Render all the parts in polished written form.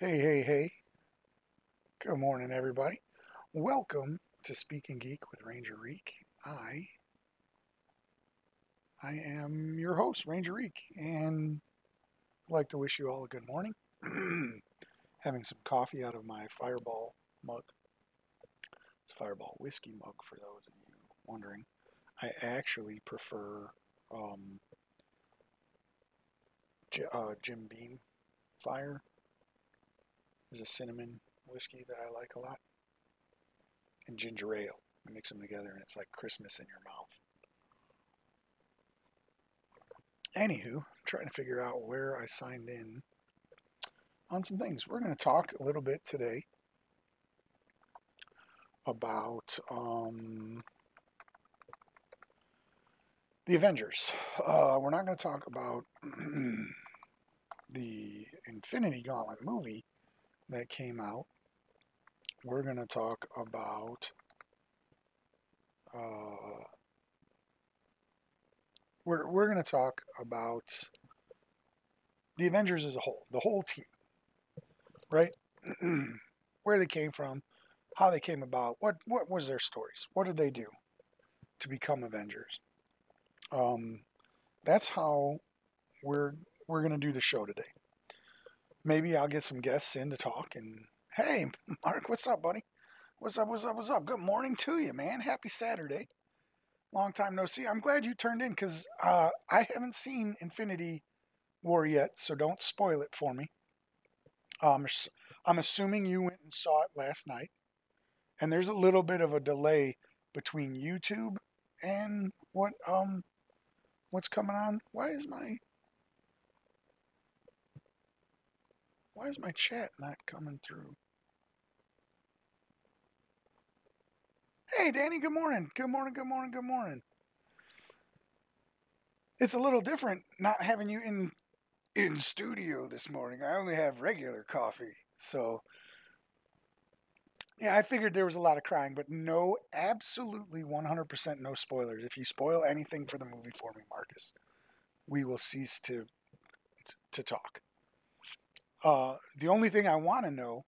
Hey, hey, hey. Good morning, everybody. Welcome to Speaking Geek with Ranger Reek. I am your host, Ranger Reek, and I'd like to wish you all a good morning. Having some coffee out of my Fireball mug. Fireball whiskey mug, for those of you wondering. I actually prefer Jim Beam Fire. There's a cinnamon whiskey that I like a lot. And ginger ale. You mix them together and it's like Christmas in your mouth. Anywho, trying to figure out where I signed in on some things. We're going to talk a little bit today about the Avengers. We're not going to talk about the Infinity Gauntlet movie that came out. We're going to talk about we're going to talk about the Avengers as a whole, the whole team, right? Where they came from, how they came about, what was their stories, what did they do to become Avengers. That's how we're going to do the show today. Maybe I'll get some guests in to talk. And hey, Mark, what's up, buddy? What's up? Good morning to you, man. Happy Saturday. Long time no see. I'm glad you turned in because I haven't seen Infinity War yet, so don't spoil it for me. I'm assuming you went and saw it last night, and there's a little bit of a delay between YouTube and what's coming on. Why is my chat not coming through? Hey, Danny, good morning. Good morning. It's a little different not having you in studio this morning. I only have regular coffee. So, yeah, I figured there was a lot of crying, but no, absolutely 100% no spoilers. If you spoil anything for the movie for me, Marcus, we will cease to talk. The only thing I want to know.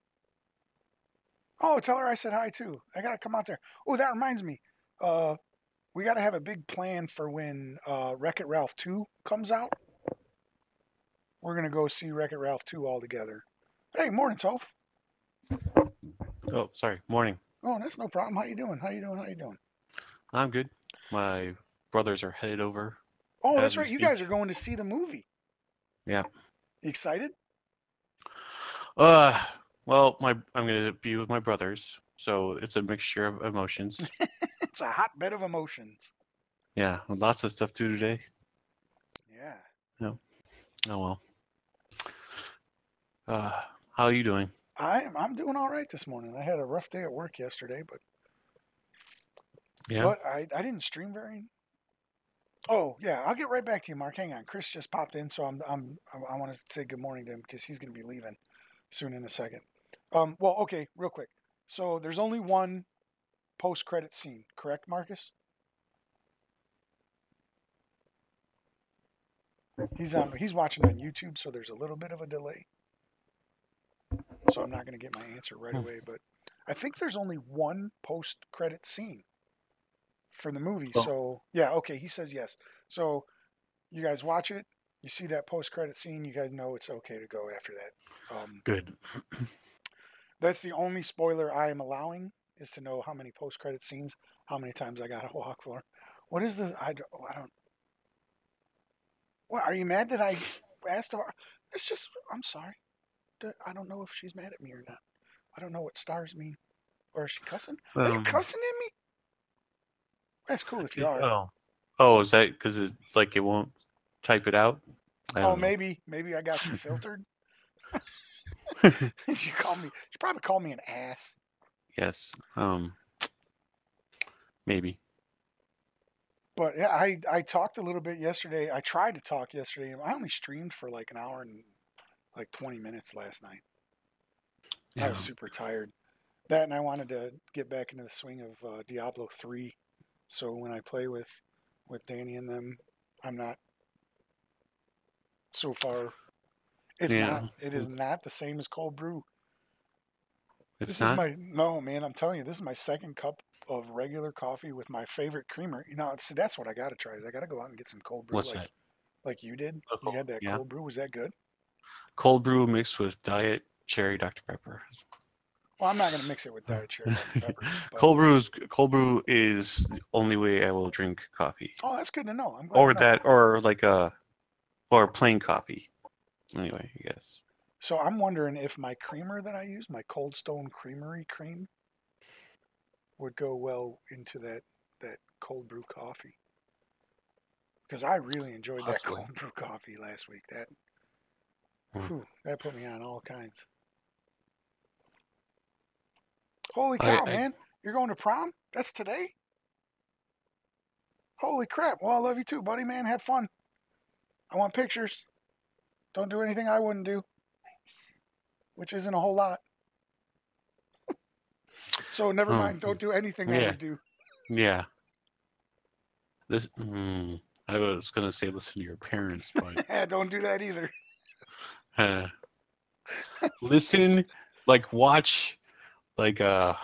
Oh, tell her I said hi too. I gotta come out there. Oh, that reminds me. We gotta have a big plan for when Wreck-It Ralph 2 comes out. We're gonna go see Wreck-It Ralph 2 all together. Hey, morning, Toph. Oh, sorry. Morning. Oh, that's no problem. How you doing? I'm good. My brothers are headed over Oh, as that's we right. You speak. guys are going to see the movie. Yeah. You excited? Uh, well, I'm gonna be with my brothers, so it's a mixture of emotions. It's a hotbed of emotions. Yeah, lots of stuff to do today. Yeah. Yeah. Oh well. Uh, how are you doing? I'm doing all right this morning. I had a rough day at work yesterday, but Yeah. I didn't stream very. Oh yeah, I'll get right back to you, Mark. Hang on, Chris just popped in, so I want to say good morning to him because he's going to be leaving soon in a second. Well, okay, real quick. So there's only one post-credit scene, correct, Marcus? He's watching on YouTube, so there's a little bit of a delay. So I'm not going to get my answer right Hmm. away, but I think there's only one post-credit scene for the movie. Oh, So yeah, okay, he says yes. So you guys watch it. You see that post-credit scene. You guys know it's okay to go after that. good. That's the only spoiler I am allowing is to know how many post-credit scenes, how many times I got to walk for. What is the? I don't. What are you mad that I asked her? It's just. I'm sorry. I don't know if she's mad at me or not. I don't know what stars mean. Or is she cussing? Are you Um. cussing at me? That's cool if you are. Oh. Oh, is that because it won't type it out? I Oh, don't know. maybe I got you filtered. She called me. She probably called me an ass. Yes. Maybe. But yeah, I talked a little bit yesterday. I tried to talk yesterday. I only streamed for like an hour and like 20 minutes last night. I was Yeah. super tired. That and I wanted to get back into the swing of Diablo 3. So when I play with Danny and them, I'm not so far It's not. Yeah, It is not the same as cold brew. it's This is not. my no man. I'm telling you, this is my second cup of regular coffee with my favorite creamer. See, that's what I got to try. Is I got to go out and get some cold brew What's that? like you did. You Local. had that Yeah, cold brew. Was that good? cold brew mixed with diet cherry Dr Pepper. Well, I'm not gonna mix it with diet cherry Dr Pepper, but Cold brew is the only way I will drink coffee, oh, that's good to know. I'm glad to or know. that, or like a or plain coffee. Anyway, I guess. So I'm wondering if my creamer that I use, my Cold Stone Creamery cream, would go well into that cold brew coffee because I really enjoyed that Possibly. cold brew coffee last week. Hmm. That put me on all kinds. Holy I, cow, I man! You're going to prom? That's today? Holy crap! Well, I love you too, buddy. Man, have fun. I want pictures. Don't do anything I wouldn't do, which isn't a whole lot. So never oh, mind. Don't do anything I yeah, would do. yeah. This. I was gonna say listen to your parents, but Don't do that either. uh, listen, like watch, like I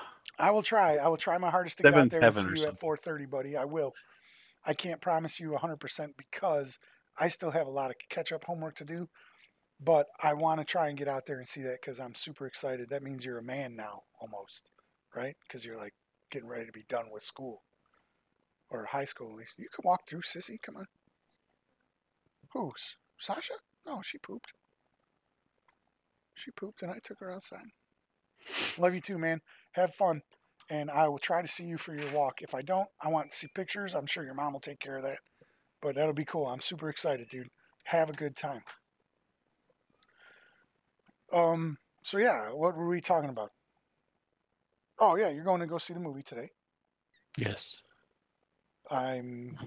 will try. I will try my hardest to get out Seventh there and Heaven see or you at something. 4:30, buddy. I will. I can't promise you 100% because I still have a lot of catch up homework to do, but I want to try and get out there and see that because I'm super excited. That means you're a man now, almost, right? Because you're like getting ready to be done with school or high school at least. You can walk through, sissy. Come on. Who's Sasha? No, she pooped. She pooped and I took her outside. Love you too, man. Have fun. And I will try to see you for your walk. If I don't, I want to see pictures. I'm sure your mom will take care of that. But that'll be cool. I'm super excited, dude. Have a good time. So yeah, what were we talking about? Oh yeah, you're going to go see the movie today. Yes. I'm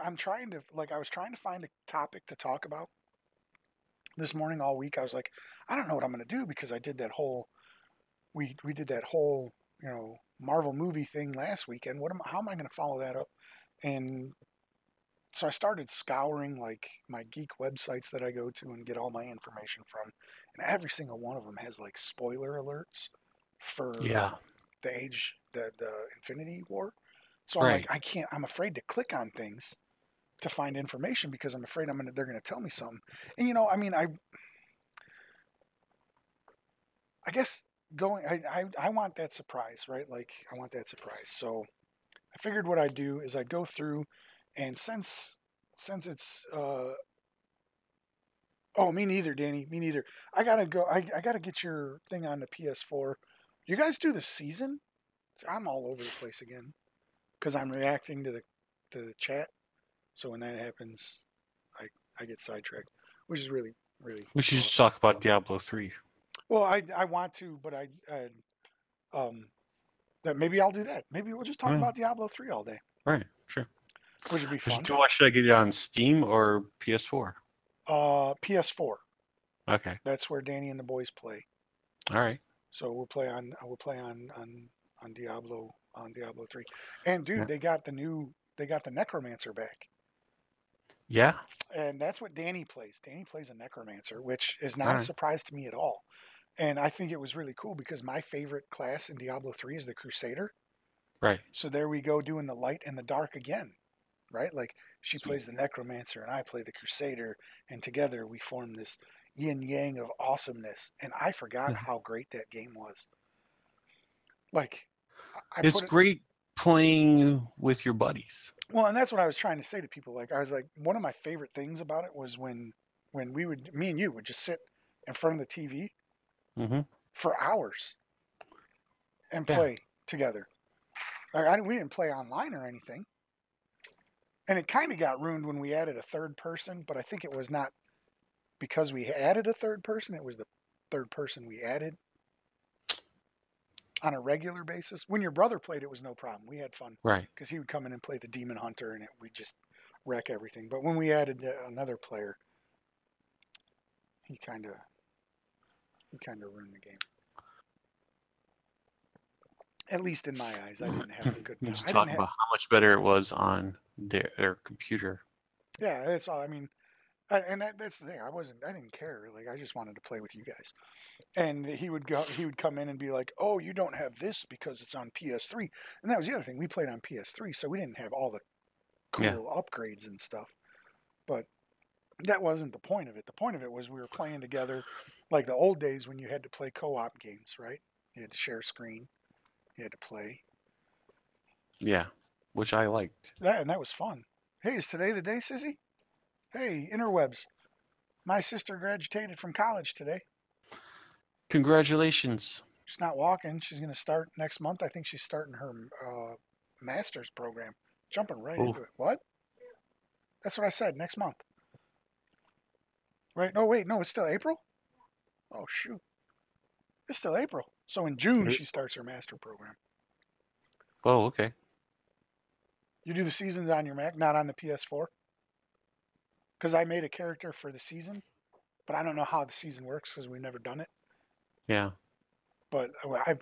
I'm trying to I was trying to find a topic to talk about this morning all week. I was like, I don't know what I'm going to do because I did that whole we did that whole, Marvel movie thing last weekend. How am I going to follow that up? And so I started scouring like my geek websites that I go to and get all my information from, and every single one of them has like spoiler alerts for Yeah. the Infinity War. So I'm like, Right. I can't. I'm afraid to click on things to find information because I'm afraid they're gonna tell me something. And I mean, I guess going, I want that surprise, right? Like I want that surprise. So I figured what I'd do is I'd go through, and since it's oh, me neither, Danny. Me neither. I gotta go. I gotta get your thing on the PS4. You guys do the season? I'm all over the place again because I'm reacting to the chat. So when that happens, I I get sidetracked, which is really really We should just awesome. talk about Diablo 3. Well, I want to, but um that maybe I'll do that. Maybe we'll just talk Oh, about Diablo 3 all day, right. Sure. which would be fun. Should I get it on Steam or PS4? PS4. Okay. That's where Danny and the boys play. All right. So we'll play on Diablo 3. And dude, Yeah. they got the Necromancer back. Yeah. And that's what Danny plays. Danny plays a Necromancer, which is All not a right. surprise to me at all. And I think it was really cool because my favorite class in Diablo 3 is the Crusader. Right. So there we go doing the light and the dark again, right? Like she Sweet. plays the Necromancer and I play the Crusader, and together we form this yin yang of awesomeness. And I forgot Mhm. how great that game was. Like I It's put it great playing with your buddies. well, and that's what I was trying to say to people. Like I was like, one of my favorite things about it was when me and you would just sit in front of the TV Hmm. for hours and Yeah. play together. We didn't play online or anything, and it kind of got ruined when we added a third person. But I think it was not because we added a third person; it was the third person we added on a regular basis. When your brother played, it was no problem. We had fun Right. because he would come in and play the Demon Hunter, and we just wreck everything. But when we added another player, he kind of ruined the game. At least in my eyes, I didn't have a good We time. just I didn't talk have. about how much better it was on their computer. Yeah, that's all. I mean, That's the thing. I didn't care. Like I just wanted to play with you guys. And he would come in and be like, "Oh, you don't have this because it's on PS3." And that was the other thing. We played on PS3, so we didn't have all the Yeah. cool upgrades and stuff. But that wasn't the point of it. The point of it was we were playing together, like the old days when you had to play co-op games, right? You had to share a screen. You had to play Yeah. Which I liked. that, and that was fun. Hey, is today the day, Sissy? Hey, interwebs. My sister graduated from college today. Congratulations. She's not walking. She's going to start next month. I think she's starting her master's program. Jumping right Oh, into it. What? That's what I said. Next month. Right? No, wait. No, it's still April? Oh, shoot. It's still April. So in June, it she is. starts her master program. Oh, okay. You do the seasons on your Mac, not on the PS4? Because I made a character for the season, but I don't know how the season works because we've never done it. Yeah. But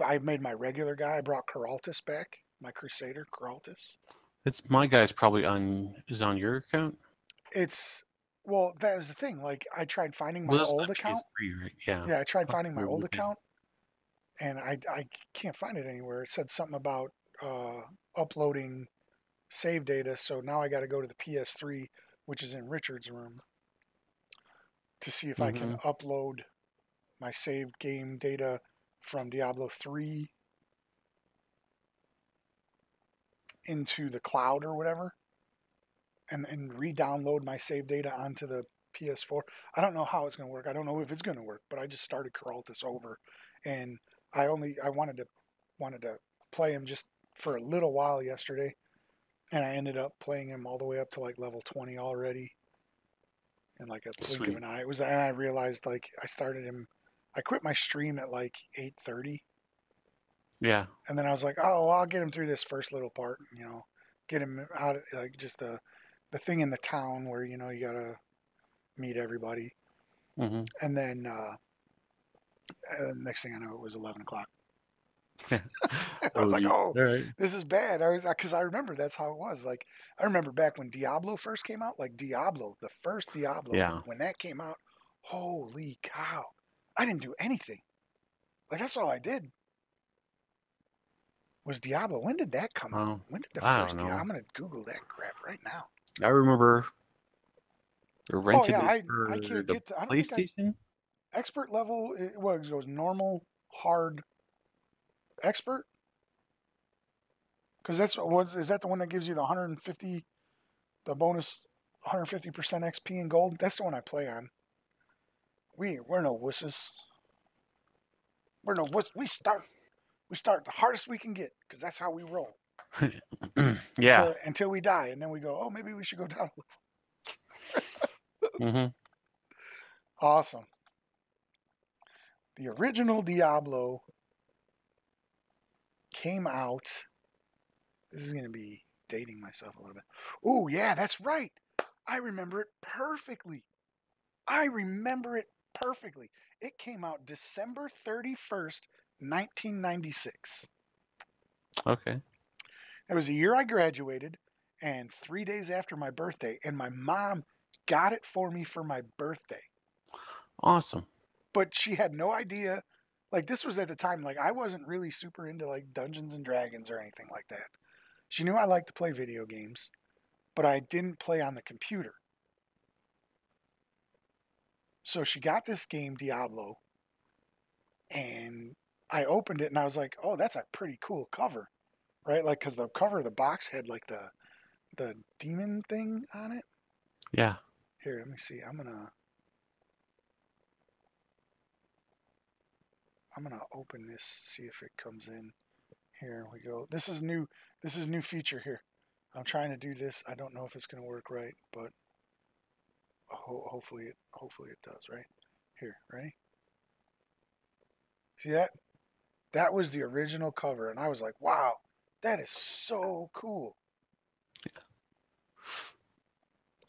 I've made my regular guy. I brought Coraltis back, my Crusader, Coraltis. It's my guy's probably on your account. It's, well, that is the thing. Like, I tried finding Well, my that's old not account. PS3, right? Yeah. Yeah, I tried I'll have finding to my old remove it. account, and I can't find it anywhere. It said something about uploading save data, so now I got to go to the PS3, which is in Richard's room, to see if I can Mm-hmm. upload my saved game data from Diablo 3 into the cloud or whatever, and re-download my save data onto the PS4. I don't know how it's going to work. I don't know if it's going to work, but I just started Coraltis over, and I wanted to play him just for a little while yesterday, and I ended up playing him all the way up to like level 20 already in like a blink of Sweet. an eye. It was, and I realized like I started him. I quit my stream at like 8:30, Yeah. and then I was like, oh, well, I'll get him through this first little part, get him out of like just the thing in the town where you gotta meet everybody, Mm-hmm. and then next thing I know, it was 11 o'clock. I was Oh, like, oh, all right. this is bad. I was because I remember that's how it was. Like I remember back when Diablo first came out, like Diablo, the first Diablo, Yeah. when that came out, holy cow, I didn't do anything. Like that's all I did was Diablo. When did that come out? Oh, When did the I don't first Diablo? know. I'm gonna Google that crap right now. I remember I Oh rented yeah, it I for can't the get to. I don't think I PlayStation. expert level. What goes normal, hard, expert? Because that's what was is that the one that gives you the 150, the bonus 150% XP and gold? That's the one I play on. We're no wusses. We're no wuss. We start the hardest we can get because that's how we roll Yeah. until we die, and then we go. Oh, maybe we should go down. Mm-hmm. Awesome. The original Diablo came out. This is going to be dating myself a little bit. Oh, yeah, that's right. I remember it perfectly. I remember it perfectly. It came out December 31st, 1996. Okay. It was the year I graduated and 3 days after my birthday, and my mom got it for me for my birthday. Awesome. But she had no idea. Like, this was at the time, like, I wasn't really super into, like, Dungeons and Dragons or anything like that. She knew I liked to play video games, but I didn't play on the computer. So she got this game, Diablo, and I opened it and I was like, oh, that's a pretty cool cover, right? Like, because the cover of the box had, like, the demon thing on it. Yeah. Here, let me see. I'm gonna open this, see if it comes in. Here we go. This is new. This is new feature here. I'm trying to do this. I don't know if it's gonna work right, but hopefully it does. Right here. Ready? See that? That was the original cover, and I was like, wow, that is so cool.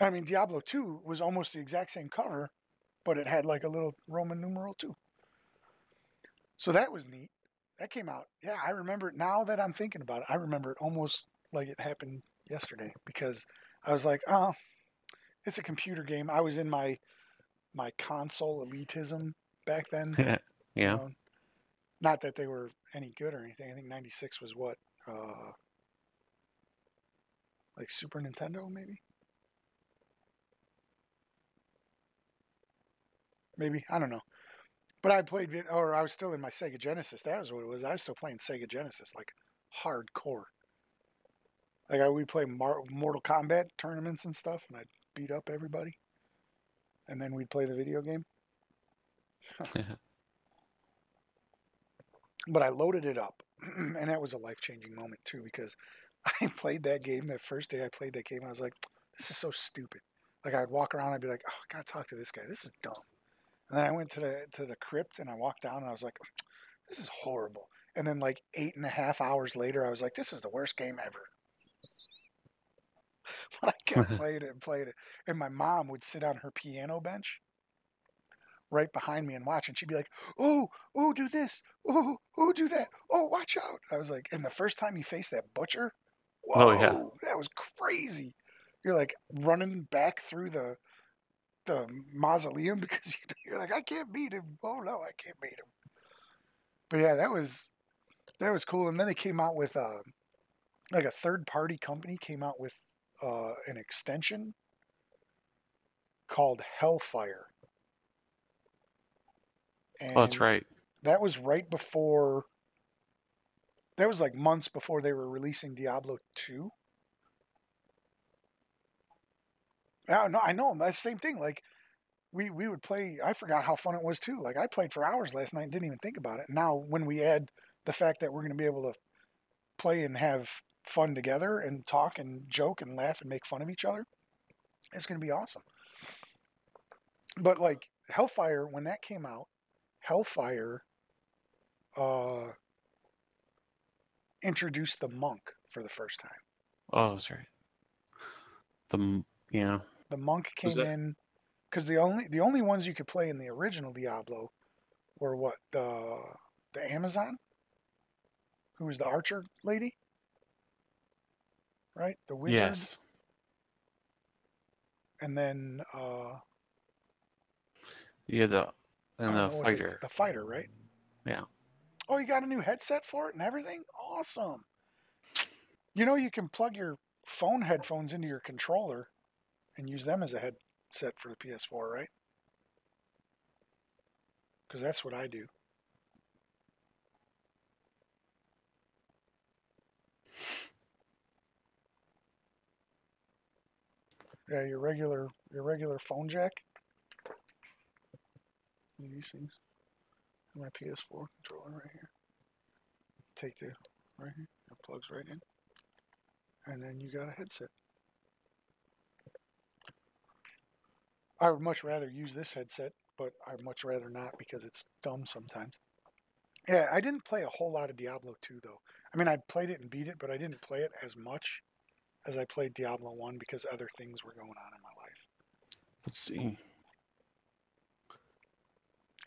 I mean, Diablo 2 was almost the exact same cover, but it had like a little Roman numeral 2. So that was neat. That came out. Yeah, I remember it now that I'm thinking about it. I remember it almost like it happened yesterday because I was like, oh, It's a computer game. I was in my console elitism back then. You Yeah. know, not that they were any good or anything. I think '96 was what, uh, like Super Nintendo, maybe. Maybe I don't know. But I played, or I was still in my Sega Genesis. That was what it was. I was still playing Sega Genesis, like hardcore. Like we play Mortal Kombat tournaments and stuff, and I'd beat up everybody, and then we'd play the video game. But I loaded it up, and that was a life changing moment too because I played that game that first day I played that game. I was like, this is so stupid. Like I'd walk around, I'd be like, oh, I gotta talk to this guy. This is dumb. And then I went to the crypt and I walked down and I was like, this is horrible. And then like 8.5 hours later, I was like, this is the worst game ever. But I kept playing it and playing it. And my mom would sit on her piano bench right behind me and watch, and she'd be like, "Oh, oh, do this. Oh, oh, do that. Oh, watch out." I was like, and the first time you face that butcher, Oh yeah. whoa, that was crazy. You're like running back through the mausoleum because you're like, I can't beat him. Oh no, I can't beat him. But yeah, that was cool. And then they came out with like a third party company came out with an extension called Hellfire, Oh, that's and right. that was right before. That was like months before they were releasing Diablo 2. No, I know. That's the same thing. Like we would play. I forgot how fun it was too. Like I played for hours last night and didn't even think about it. Now when we add the fact that we're going to be able to play and have fun together and talk and joke and laugh and make fun of each other, it's going to be awesome. But like Hellfire, when that came out, Hellfire uh, introduced the monk for the first time. Oh, that's right. Yeah. The monk Was came that? in because the only ones you could play in the original Diablo were what the Amazon, who was the archer lady, right? The wizard, Yes. and then Yeah. I And don't the know what fighter. the fighter, right? Yeah. Oh, you got a new headset for it and everything? Awesome. You know, you can plug your phone headphones into your controller and use them as a headset for the PS4, right? Because that's what I do. Yeah, your regular phone jack. These things. My PS4 controller right here. Take the right here. It plugs right in, and then you got a headset. I would much rather use this headset, but I'd much rather not because it's dumb sometimes. Yeah, I didn't play a whole lot of Diablo 2 though. I mean, I played it and beat it, but I didn't play it as much as I played Diablo 1 because other things were going on in my life. Let's see.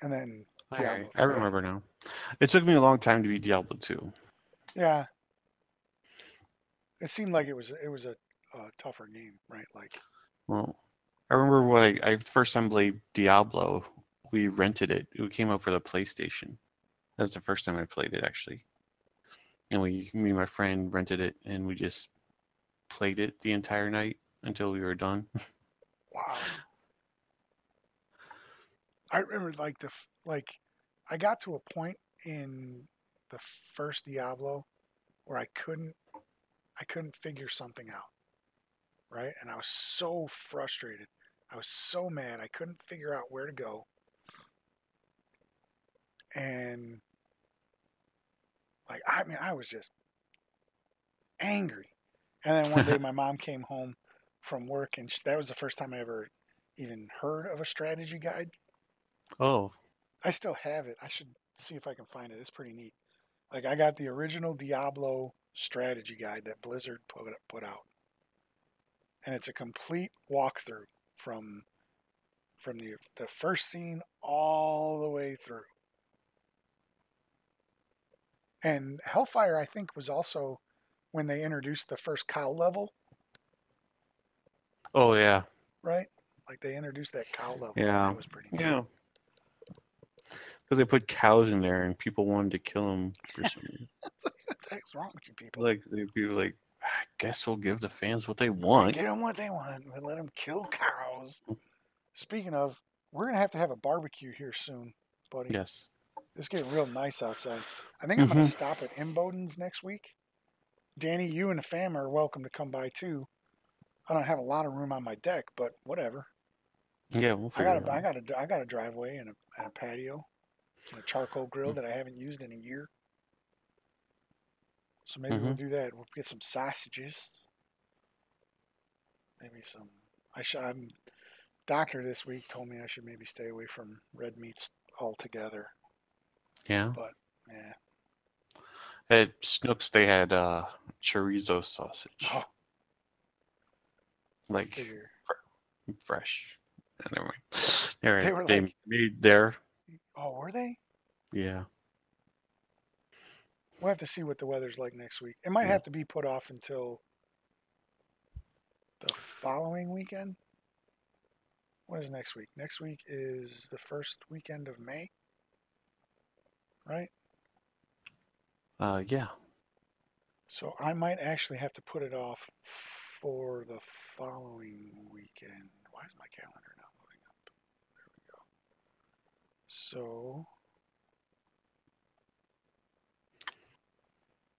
And then All right. Diablo I 3. remember now. It took me a long time to beat Diablo 2. Yeah, it seemed like it was a tougher game, right? Like, Well, I remember when I first time played Diablo, we rented it. It came out for the PlayStation. That was the first time I played it actually. And me and my friend rented it and we just played it the entire night until we were done. wow. I remember like I got to a point in the first Diablo where I couldn't figure something out, right? And I was so frustrated. I was so mad. I couldn't figure out where to go. And like I mean, I was just angry. And then one day my mom came home from work and that was the first time I ever even heard of a strategy guide. Oh, I still have it. I should see if I can find it. It's pretty neat. Like I got the original Diablo strategy guide that Blizzard put out, and it's a complete walkthrough from the first scene all the way through. And Hellfire, I think, was also when they introduced the first cow level. oh yeah. right? Like they introduced that cow level, and Yeah. that was pretty neat. Yeah. Because they put cows in there and people wanted to kill them for some reason. What the heck's wrong with you people? Like they'd be like, I guess we'll give the fans what they Right, want. get them what they want and let them kill cows. Speaking of, we're gonna have a barbecue here soon, buddy. Yes. It's getting real nice outside. I think I'm gonna Hmm. stop at Imboden's next week. Danny, you and the fam are welcome to come by too. I don't have a lot of room on my deck, but whatever. Yeah, we'll figure it out. I got a driveway and a patio and a charcoal grill that I haven't used in a year. So maybe we'll Hmm. do that. We'll get some sausages. Maybe some. I'm doctor this week told me I should maybe stay away from red meats altogether. Yeah. But yeah. At Snooks, they had chorizo sausage, Oh, I like figure fresh. Never mind. All they right, were they like, made there. oh, were they? Yeah. We'll have to see what the weather's like next week. It might Yeah. have to be put off until the following weekend. What is next week? Next week is the first weekend of May, right? Yeah. So I might actually have to put it off for the following weekend. Why is my calendar not loading up? There we go. So,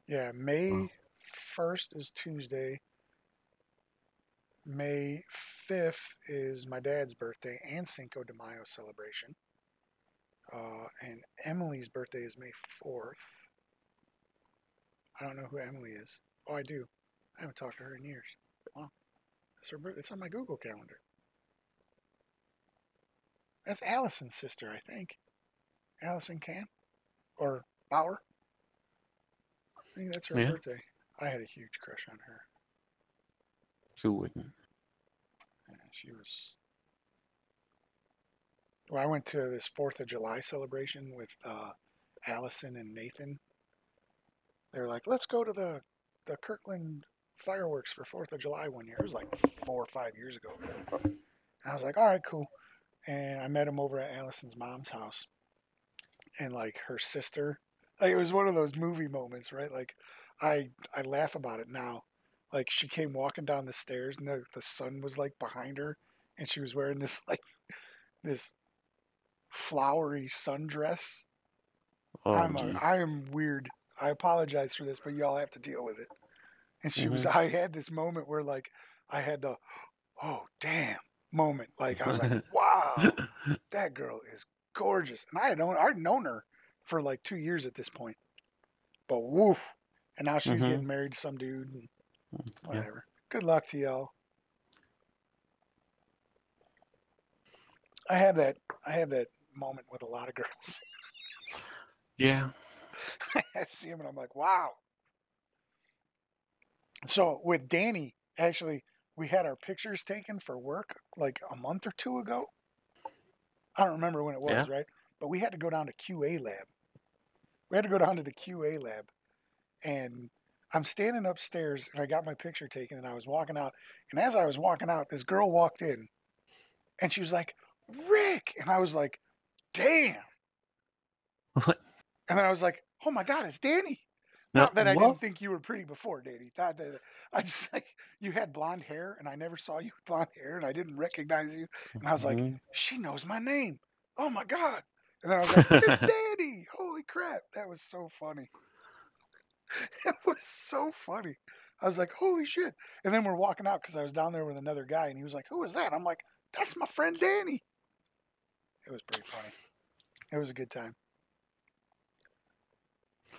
yeah, Wow. May 1st is Tuesday. May 5th is my dad's birthday and Cinco de Mayo celebration. And Emily's birthday is May 4th. I don't know who Emily is. Oh, I do. I haven't talked to her in years. Wow, that's her birthday. It's on my Google calendar. That's Allison's sister, I think. Allison Camp or Bauer. I think that's her Yeah. birthday. I had a huge crush on her. Who wouldn't? Yeah, she was. Well, I went to this 4th of July celebration with Allison and Nathan. They were like, let's go to the Kirkland fireworks for 4th of July one year. It was like 4 or 5 years ago. And I was like, all right, cool. And I met him over at Allison's mom's house. And like her sister, like it was one of those movie moments, right? Like I laugh about it now. Like she came walking down the stairs and the sun was like behind her and she was wearing this like this flowery sundress. Oh, geez. I am weird. I apologize for this, but y'all have to deal with it. And she was Hmm. I had this moment where like I had the oh damn moment. Like I was like, wow, that girl is gorgeous. And I'd known her for like 2 years at this point. But woof. And now she's Hmm. getting married to some dude and Yeah. whatever. Good luck to y'all. I have that I have that moment with a lot of girls. Yeah. I see him and I'm like, wow. So with Danny, actually, we had our pictures taken for work like a month or two ago. I don't remember when it Yeah. was, right? But we had to go down to QA lab. We had to go down to the QA lab, and I'm standing upstairs, and I got my picture taken, and I was walking out. And as I was walking out, this girl walked in, and she was like, "Rick," and I was like, "Damn!" What? And then I was like, "Oh my God, it's Danny." No. Not that I didn't What? think you were pretty before, Danny. I just like you had blonde hair, and I never saw you with blonde hair, and I didn't recognize you. And I was like, Hmm. she knows my name. Oh my God! And then I was like, it's Danny. Holy crap! That was so funny. It was so funny. I was like, holy shit! And then we're walking out because I was down there with another guy, and he was like, who is that? I'm like, that's my friend Danny. It was pretty funny. It was a good time.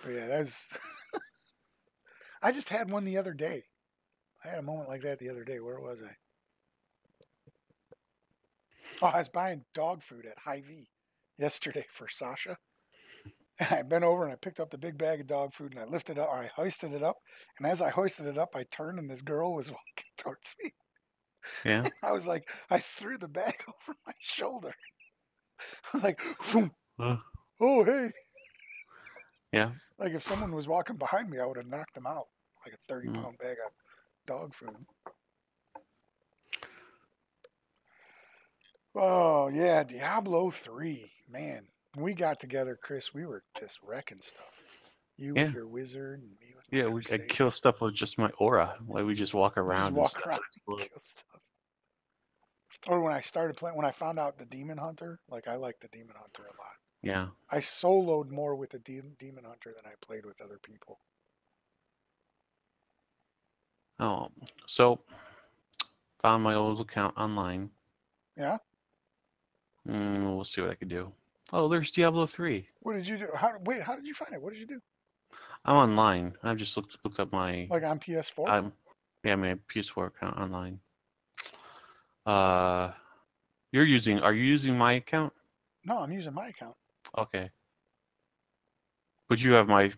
But yeah, that was. I just had one the other day. I had a moment like that the other day. Where was I? Oh, I was buying dog food at Hy-Vee yesterday for Sasha. And I bent over and I picked up the big bag of dog food and I lifted it up, I hoisted it up. And as I hoisted it up, I turned and this girl was walking towards me. Yeah. I was like, I threw the bag over my shoulder. I was like, "Phoom. Uh, Oh, hey." yeah. Like if someone was walking behind me, I would have knocked them out. Like a 30 Mm. pound bag of dog food. Oh yeah, Diablo 3. Man, when we got together, Chris, we were just wrecking stuff. You with Yeah, your wizard and me with my yeah. I crusade. kill stuff with just my aura. Like we just walk You just around and walk stuff around would and explode. kill stuff. Or when I started playing, when I found out the Demon Hunter, like I like the Demon Hunter a lot. Yeah. I soloed more with the Demon Hunter than I played with other people. Oh, so found my old account online. Yeah. We'll see what I can do. Oh, there's Diablo 3. What did you do? How did you find it? What did you do? I'm online. I've just looked up my Like on PS4? um yeah, my PS4 account online. Uh, are you using my account? No, I'm using my account. Okay, but you have my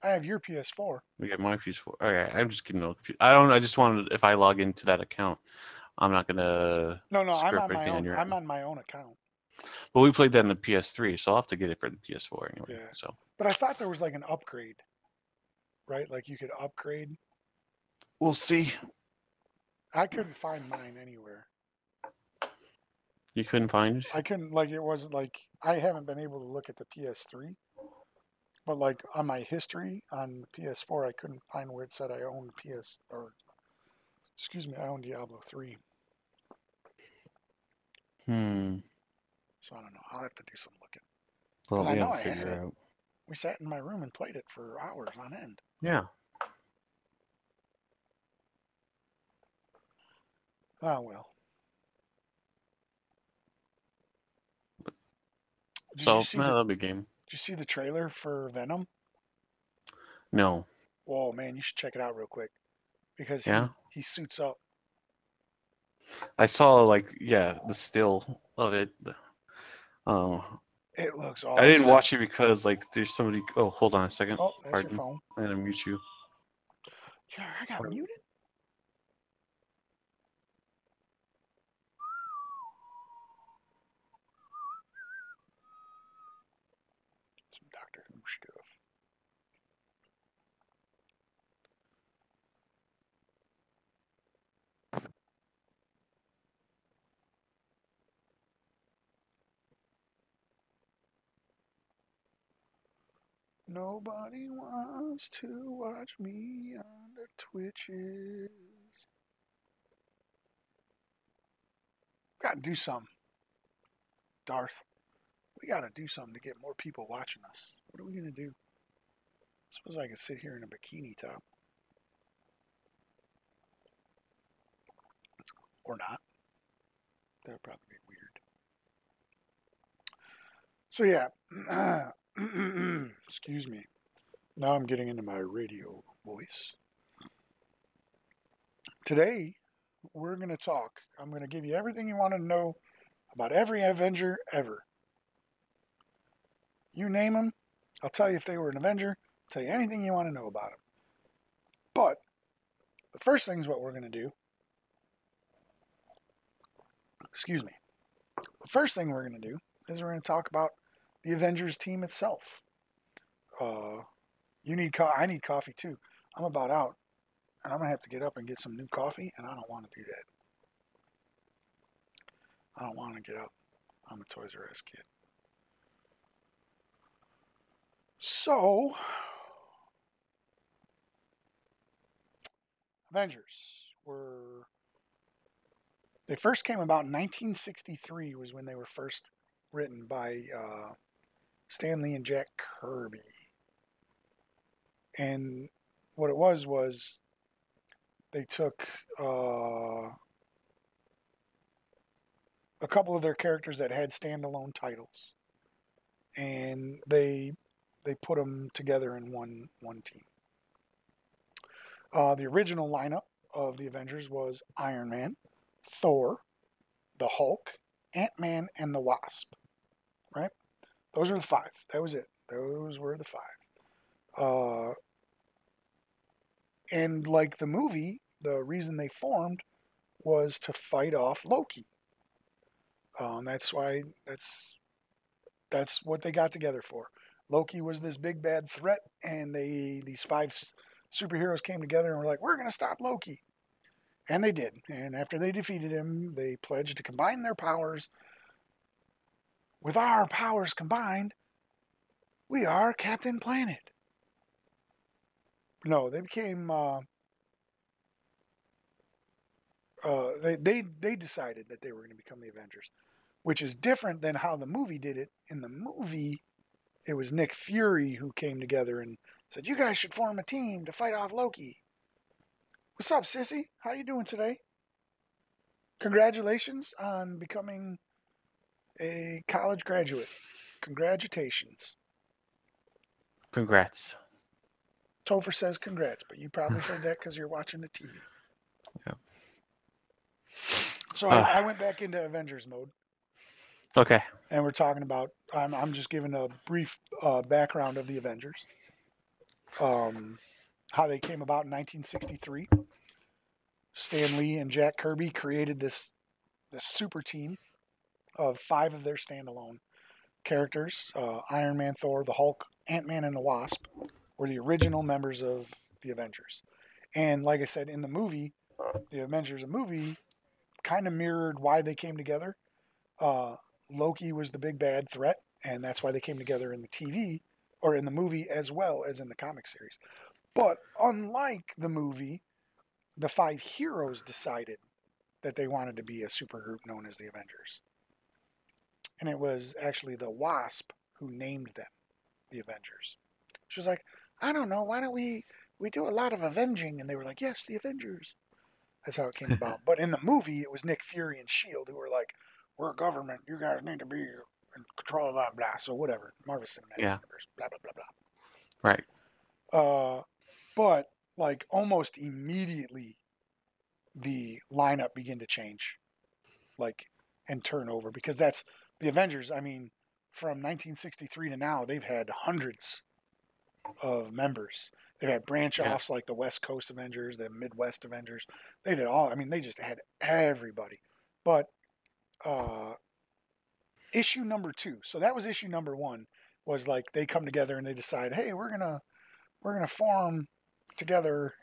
I have your PS4. we got my PS4. Okay, I'm just getting a little confused. I don't. I just wanted if I log into that account, I'm not gonna No, no, I'm screw up on my anything on own. your I'm end. on my own account. But we played that in the PS3, so I'll have to get it for the PS4 anyway. Yeah. So But I thought there was like an upgrade, right? Like you could upgrade. we'll see. I couldn't find mine anywhere. You couldn't find it? I couldn't, like, it wasn't like, I haven't been able to look at the PS3, but like on my history on the PS4, I couldn't find where it said I owned I own Diablo 3. Hmm. So I don't know. I'll have to do some looking. Because Well, I we know have to I had figure it. out. We sat in my room and played it for hours on end. Yeah. Oh, well. Did you So see no, the that'll be a game. Did you see the trailer for Venom? No. Whoa, man, you should check it out real quick because Yeah. he suits up. I saw like the still of it. Um, It looks I didn't awesome. watch it because like there's somebody. Oh, hold on a second. Oh, that's your Pardon. phone. I'm gonna mute you. Yeah, I got muted. Some Doctor Who stuff. Nobody wants to watch me on the Twitches. Gotta do something, Darth. We gotta do something to get more people watching us. What are we gonna do? Suppose I could sit here in a bikini top. Or not. That would probably be weird. So yeah. Excuse me. Now I'm getting into my radio voice. Today, we're going to talk. I'm going to give you everything you want to know about every Avenger ever. You name them, I'll tell you if they were an Avenger, I'll tell you anything you want to know about them. But the first thing is what we're going to do. Excuse me. The first thing we're going to do is we're going to talk about the Avengers team itself. I need coffee too. I'm about out, and I'm going to have to get up and get some new coffee, and I don't want to do that. I don't want to get up. I'm a Toys R Us kid. So, Avengers were. They first came about in 1963, was when they were first written by Stan Lee and Jack Kirby. And what it was they took a couple of their characters that had standalone titles, and they put them together in one team. The original lineup of the Avengers was Iron Man, Thor, the Hulk, Ant-Man, and the Wasp. Right? Those were the five. That was it. Those were the five. And like the movie, the reason they formed was to fight off Loki. That's why that's what they got together for. Loki was this big bad threat, and these five superheroes came together and were like, "We're going to stop Loki," and they did. And after they defeated him, they pledged to combine their powers with our powers combined, we are Captain Planet. No, they became. They decided that they were going to become the Avengers, which is different than how the movie did it. In the movie, it was Nick Fury who came together and said, "You guys should form a team to fight off Loki." What's up, sissy? How you doing today? Congratulations on becoming a college graduate. Congratulations. Congrats. Topher says congrats, but you probably heard that because you're watching the TV. Yeah. So I went back into Avengers mode. Okay. And we're talking about, I'm just giving a brief background of the Avengers. How they came about in 1963. Stan Lee and Jack Kirby created this super team of 5 of their standalone characters. Iron Man, Thor, the Hulk, Ant-Man, and the Wasp were the original members of the Avengers. And like I said, in the movie, the Avengers movie kind of mirrored why they came together. Loki was the big bad threat, and that's why they came together in the TV or in the movie as well as in the comic series. But unlike the movie, the 5 heroes decided that they wanted to be a supergroup known as the Avengers. And it was actually the Wasp who named them the Avengers. She was like, I don't know, why don't we do a lot of avenging? And they were like, yes, the Avengers. That's how it came about. But in the movie, it was Nick Fury and S.H.I.E.L.D. who were like, we're a government, you guys need to be in control of blah, blah. So whatever, Marvel Cinematic Universe, blah, blah, blah, blah. Right. But like almost immediately, the lineup began to change, like, and turn over, because that's the Avengers. I mean, from 1963 to now, they've had hundreds of members. They've had branch offs like the West Coast Avengers, the Midwest Avengers. They did all. I mean, they just had everybody. But issue number 2. So that was issue number 1. Was like they come together and they decide, hey, we're gonna form together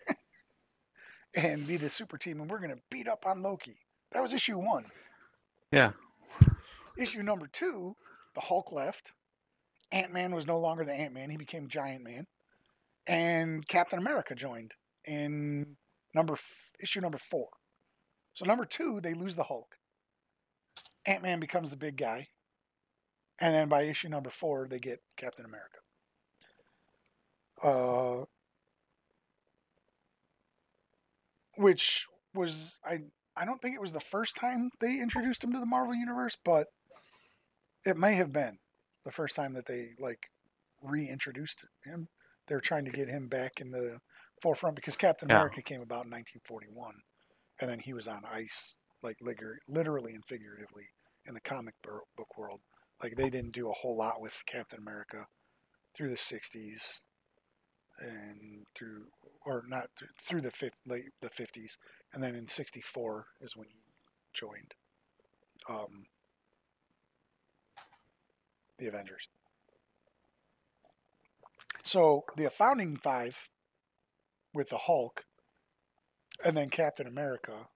and be the super team, and we're gonna beat up on Loki. That was issue 1. Yeah. Issue number 2, the Hulk left. Ant-Man was no longer the Ant-Man. He became Giant Man. And Captain America joined in issue number 4. So number 2, they lose the Hulk. Ant-Man becomes the big guy. And then by issue number 4, they get Captain America. Which was, I don't think it was the first time they introduced him to the Marvel Universe, but it may have been the first time that they, like, reintroduced him. They're trying to get him back in the forefront because Captain America came about in 1941, and then he was on ice, like, literally and figuratively, in the comic book world. Like, they didn't do a whole lot with Captain America through the 60s and through the 50s, and then in 64 is when he joined the Avengers. So the founding 5 with the Hulk and then Captain America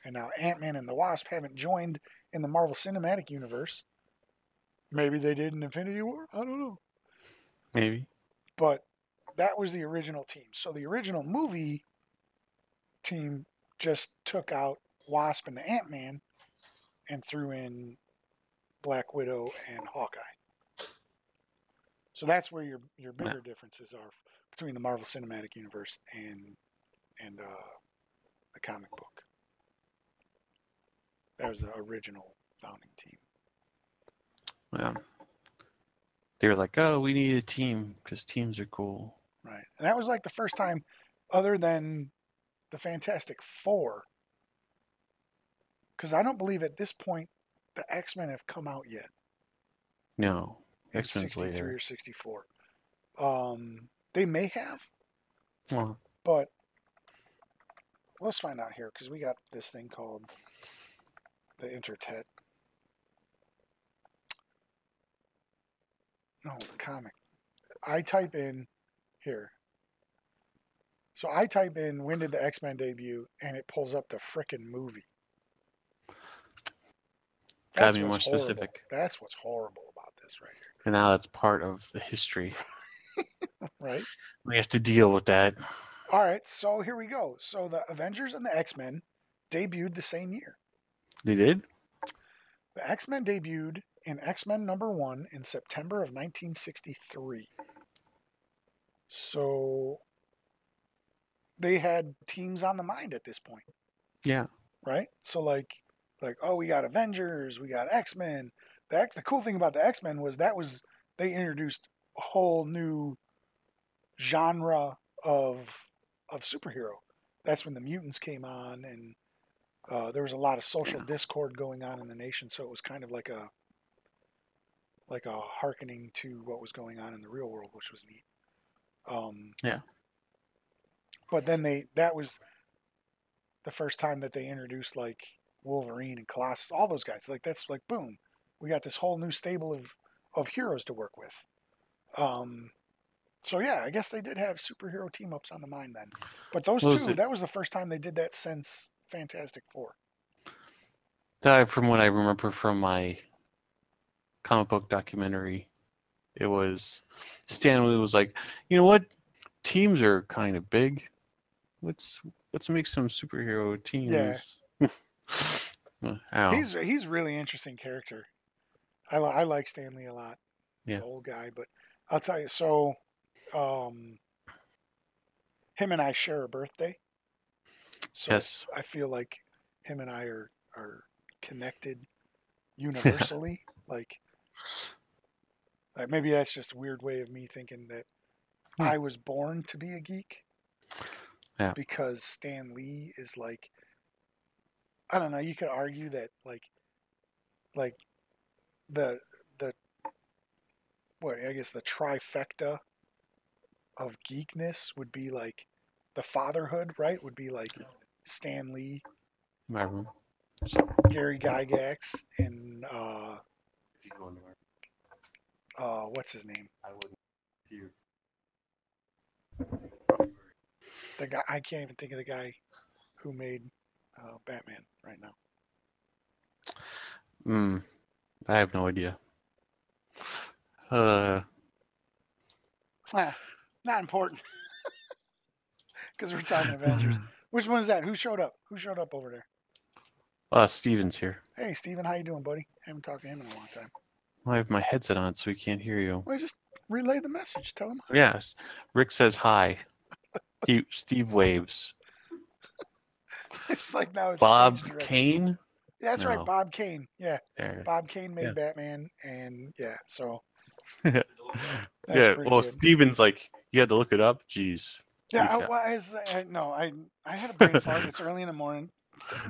and now Ant-Man and the Wasp haven't joined in the Marvel Cinematic Universe. Maybe they did in Infinity War. I don't know. Maybe. But that was the original team. So the original movie team just took out Wasp and the Ant-Man and threw in Black Widow and Hawkeye. So that's where your bigger differences are between the Marvel Cinematic Universe and the comic book. That was the original founding team. Yeah. They were like, oh, we need a team because teams are cool. Right. And that was like the first time, other than the Fantastic Four, because I don't believe at this point the X-Men have come out yet. No. X-Men's 63 later. or 64. They may have. Well, but let's find out here because we got this thing called the Internet. No, the comic. I type in here. So I type in when did the X-Men debut, and it pulls up the frickin' movie. Gotta That's be what's more horrible. specific. That's what's horrible about this right And now that's part of the history. here. Right? We have to deal with that. All right, so here we go. So the Avengers and the X-Men debuted the same year. They did? The X-Men debuted in X-Men #1 in September of 1963. So they had teams on the mind at this point, Yeah. right? So like oh, we got Avengers, we got X-Men. The cool thing about the X-Men was they introduced a whole new genre of superhero. That's when the mutants came on, and there was a lot of social Yeah. discord going on in the nation. So it was kind of like a hearkening to what was going on in the real world, which was neat. Um, Yeah. but then that was the first time that they introduced like Wolverine and Colossus, all those guys. Like that's like boom, we got this whole new stable of heroes to work with. Um, so yeah, I guess they did have superhero team ups on the mind then. But those What was two, it? that was the first time they did that since Fantastic Four. That from what I remember from my comic book documentary, it was Stanley was like, you know what? Teams are kind of big. Let's let's make some superhero Yeah, teams. Ow. he's really interesting character. I like Stanley a lot, the Yeah. old guy. But I'll tell you, so um, him and I share a birthday, so Yes. I feel like him and I are connected universally. Like maybe that's just a weird way of me thinking that Hmm. I was born to be a geek Yeah. because Stan Lee is like, I don't know. You could argue that like the the what I guess the trifecta of geekness would be like the fatherhood, right? Would be like Stan Lee, My room. Gary Gygax, and If you go into what's his name? I wouldn't. You. The guy I can't even think of the guy who made Batman right now. I have no idea. Uh, Ah, not important because we're talking Avengers. Which one is that? Who showed up? Who showed up over there? Steven's here. Hey, Steven, how you doing, buddy? Haven't talked to him in a long time. I have my headset on, so we can't hear you. Well, just relay the message. Tell him hi. Yes. Rick says hi. Steve waves. It's like now it's stage Bob direction. Kane? Yeah, that's right, No. Bob Kane. Yeah, There. Bob Kane made Yeah. Batman, and yeah, so Yeah. that's pretty Well, good. Steven's like, you had to look it up? Jeez. Yeah, Yeah. no, I had a brain fart. It's early in the morning.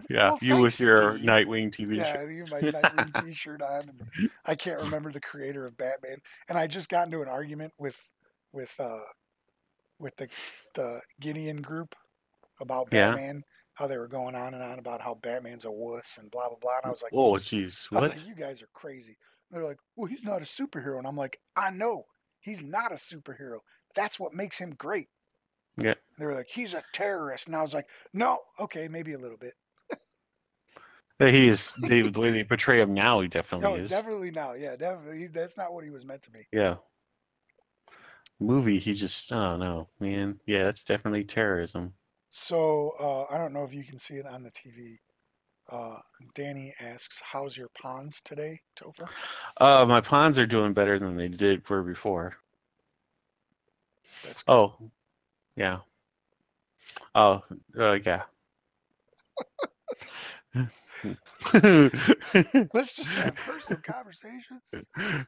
Yeah. Well, You thanks, with your Steve. Nightwing TV show. Yeah, you have my Nightwing T-shirt on, and I can't remember the creator of Batman. And I just got into an argument with uh with the Gideon group about Yeah. Batman, how they were going on and on about how Batman's a wuss and blah blah blah. And Oh, jeez. I was like, What? you guys are crazy. And they're like, well, he's not a superhero, and I'm like, I know he's not a superhero. That's what makes him great. Yeah. And they were like, he's a terrorist, and I was like, no, okay, maybe a little bit. He is. The way they portray him now, he definitely No, is. definitely not. Yeah, definitely. That's not what he was meant to be. Yeah. Movie, he just. Oh, no, man. Yeah, that's definitely terrorism. So I don't know if you can see it on the TV. Danny asks, "How's your ponds today, Topher?" My pawns are doing better than they did for before. That's good. Oh, yeah. Oh, yeah. Let's just have personal conversations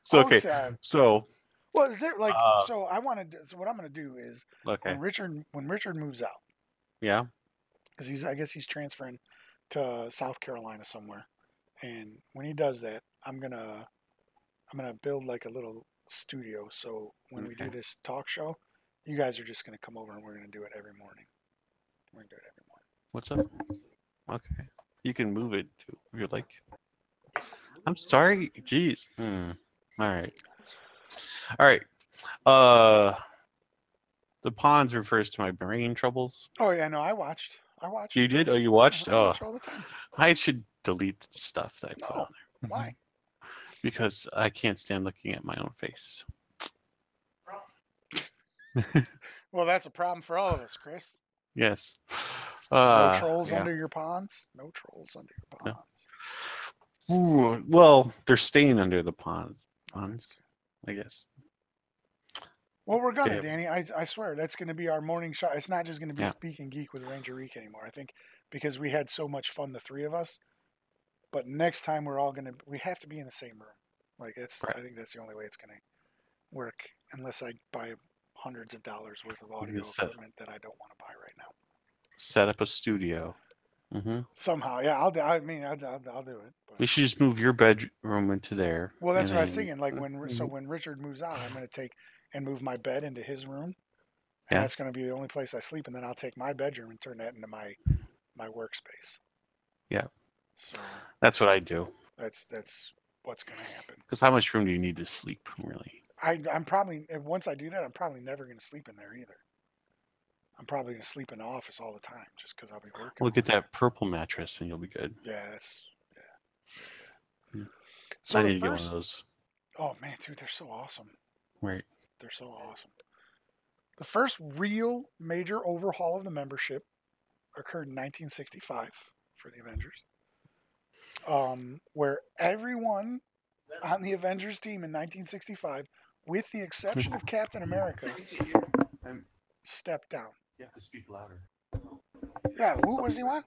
So all the okay, time. so Well, is there like uh, so? I wanted. So what I'm going to do is okay, when Richard moves out, yeah, because I guess he's transferring to South Carolina somewhere, and when he does that, I'm gonna build like a little studio. So when we do okay. this talk show, you guys are just gonna come over and we're gonna do it every morning. We're gonna do it every morning. What's up? Okay, you can move it too if you like. I'm sorry, jeez. All right, all right. Uh, the pawns refers to my brain troubles. Oh yeah, no, I watched. You did? Oh, you watched? I Oh, watch all the time. I should delete the stuff that I put No, on Why? Because I can't stand looking at my own face. Well, that's a problem for all of us, Chris. Yes. No trolls Yeah. under your ponds. No trolls under your No. ponds. Ooh, well, they're staying under the ponds. All right. Ponds, I guess. Well, we're gonna, Yeah. Danny. I swear that's gonna be our morning shot. It's not just gonna be Yeah. Speaking Geek with Ranger Reek anymore. I think because we had so much fun, the three of us. But next time we have to be in the same room. Like Right. I think that's the only way it's gonna work, unless I buy hundreds of dollars worth of You audio can equipment that I don't want to buy right now. set up a studio. Mm-hmm. Somehow, yeah, I'll do. I mean, I'll do it. But. We should just move your bedroom into there. Well, that's and what I was then, thinking. Like when Richard moves out, I'm gonna take and move my bed into his room, and Yeah. that's gonna be the only place I sleep. And then I'll take my bedroom and turn that into my workspace. Yeah. So That's what I do. that's what's gonna happen. Because how much room do you need to sleep, really? I'm probably once I do that, I'm probably never gonna sleep in there either. I'm probably gonna sleep in the office all the time just because I'll be working. We'll get that purple mattress and you'll be good. Yeah, that's yeah. Yeah. So I the need to get one first, of those. oh man, dude, they're so awesome. Right. They're so awesome. The first real major overhaul of the membership occurred in 1965 for the Avengers, where everyone on the Avengers team in 1965, with the exception of Captain America, stepped down. You have to speak louder. Yeah, what does he want?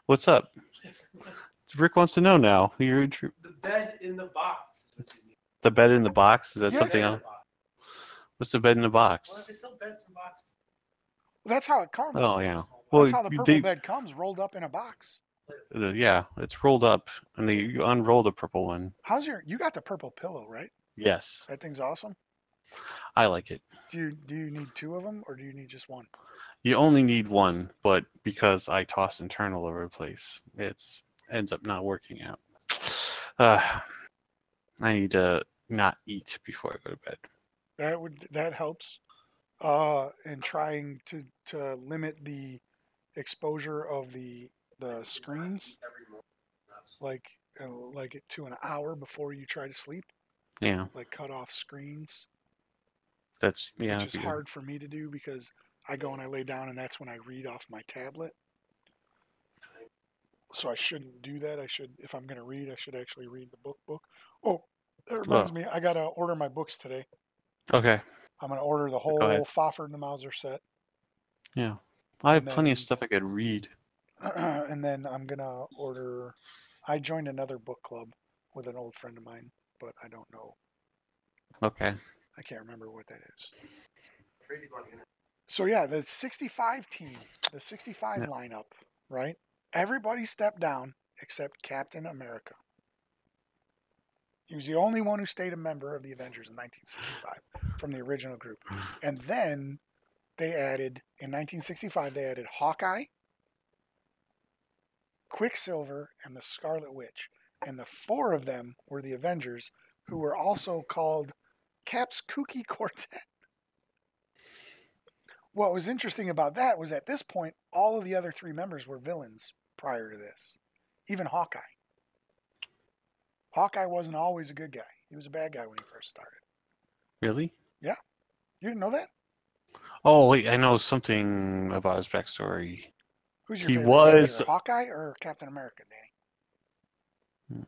What's up? Rick wants to know now. The bed in the box. The bed in the box? Is that Yes. something else? What's the bed in the box? Well, if it's still beds and boxes. Well, that's how it comes. Oh, yeah. Well, That's how the purple bed comes, rolled up in a box. Yeah, it's rolled up, and then you unroll the purple one. You got the purple pillow, right? Yes, That thing's awesome. I like it. Do you need two of them or do you need just one? You only need one, but because I toss and turn all over the place, it ends up not working out. I need to not eat before I go to bed. That helps in trying to limit the exposure of the screens, like to an hour before you try to sleep. Yeah, Like cut off screens, which is hard for me to do because I go and I lay down and that's when I read off my tablet. So I shouldn't do that. If I'm going to read, I should actually read the book. Oh, that reminds me, I got to order my books today. Okay. I'm going to order the whole Fafhrd and the Mauser set. Yeah. I have plenty of stuff I could read. And then I'm going to order. I joined another book club with an old friend of mine, but I don't know. Okay. I can't remember what that is. So, yeah, the 65 team, the 65 lineup, right? Everybody stepped down except Captain America. He was the only one who stayed a member of the Avengers in 1965 from the original group. And then in 1965, they added Hawkeye, Quicksilver, and the Scarlet Witch. And the four of them were the Avengers, who were also called Cap's Kooky Quartet. What was interesting about that was at this point, all of the other three members were villains prior to this. Even Hawkeye. Hawkeye wasn't always a good guy. He was a bad guy when he first started. Really? Yeah. You didn't know that? Oh, wait, I know something about his backstory. Who's your favorite Avenger, Hawkeye or Captain America, Danny?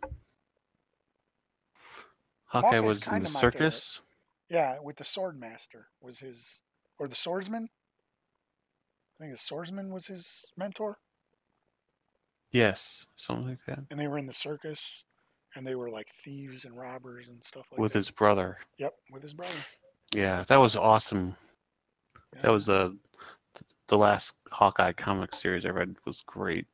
Hawkeye was in the circus? Yeah, with the Swordmaster was his, or the Swordsman. I think the Swordsman was his mentor. Yes, something like that. And they were in the circus, and they were like thieves and robbers and stuff like with that. With his brother. Yep, with his brother. Yeah, that was awesome. Yeah. That was the last Hawkeye comic series I read was great.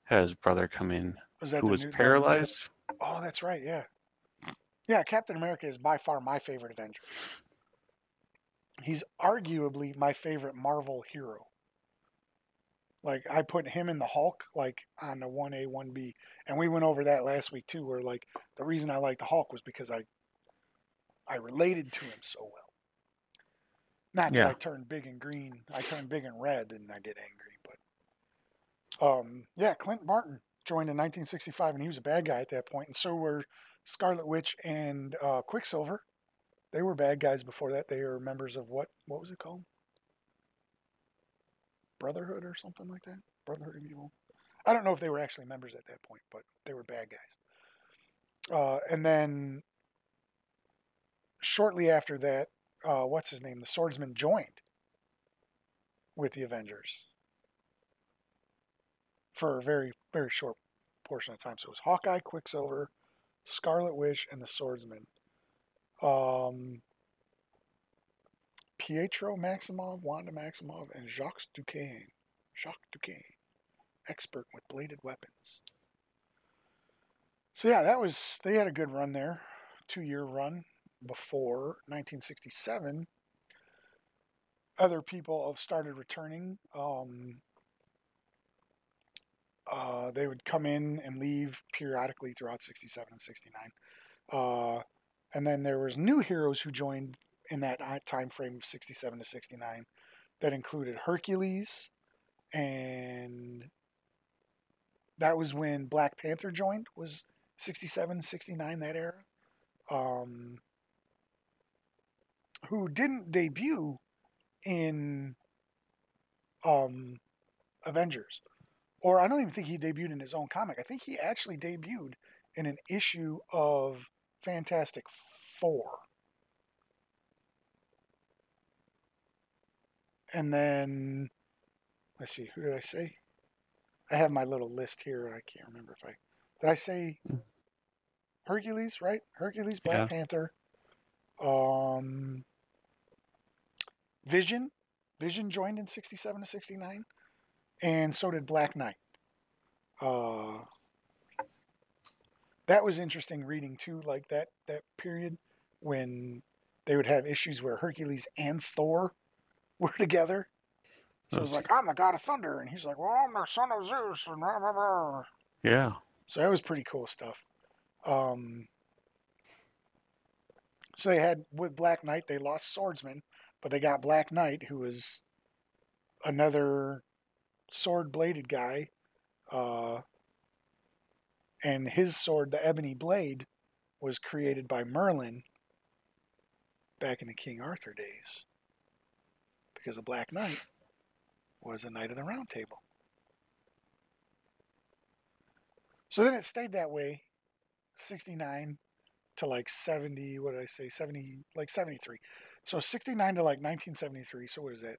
Had his brother come in who was paralyzed. Oh, that's right, yeah. Yeah, Captain America is by far my favorite Avenger. He's arguably my favorite Marvel hero. Like, I put him and the Hulk, like, on the 1A, 1B. And we went over that last week, too, where, like, the reason I liked the Hulk was because I related to him so well. Not that I turn big and green. I turn big and red and I get angry. But, yeah, Clint Barton. joined in 1965, and he was a bad guy at that point, and so were Scarlet Witch and Quicksilver. They were bad guys before that. They were members of what was it called? Brotherhood or something like that? Brotherhood of Evil. I don't know if they were actually members at that point, but they were bad guys. And then shortly after that, what's his name? The Swordsman joined with the Avengers for a very, very short portion of time. So it was Hawkeye, Quicksilver, Scarlet Witch, and the Swordsman. Pietro Maximoff, Wanda Maximoff, and Jacques Duquesne. Expert with bladed weapons. So yeah, they had a good run there. 2-year run before 1967. Other people have started returning. They would come in and leave periodically throughout 67 and 69. And then there was new heroes who joined in that time frame of 67 to 69 that included Hercules, and that was when Black Panther joined, was 67, 69, that era. Who didn't debut in Avengers. Or I don't even think he debuted in his own comic. I think he actually debuted in an issue of Fantastic Four. And then, let's see, who did I say? I have my little list here. I can't remember if did I say Hercules, right? Hercules, Black Panther. Vision. Vision joined in 67 to 69. And so did Black Knight. That was interesting reading too, like that period when they would have issues where Hercules and Thor were together. So it was like, I'm the god of thunder, and he's like, well, I'm the son of Zeus, and blah, blah, blah. Yeah. So that was pretty cool stuff. So they had, with Black Knight, they lost Swordsman, but they got Black Knight, who was another sword-bladed guy, and his sword, the Ebony Blade, was created by Merlin back in the King Arthur days, because the Black Knight was a Knight of the Round Table. So then it stayed that way, 69 to like 70, what did I say, 70, like 73. So 69 to like 1973, so what is that,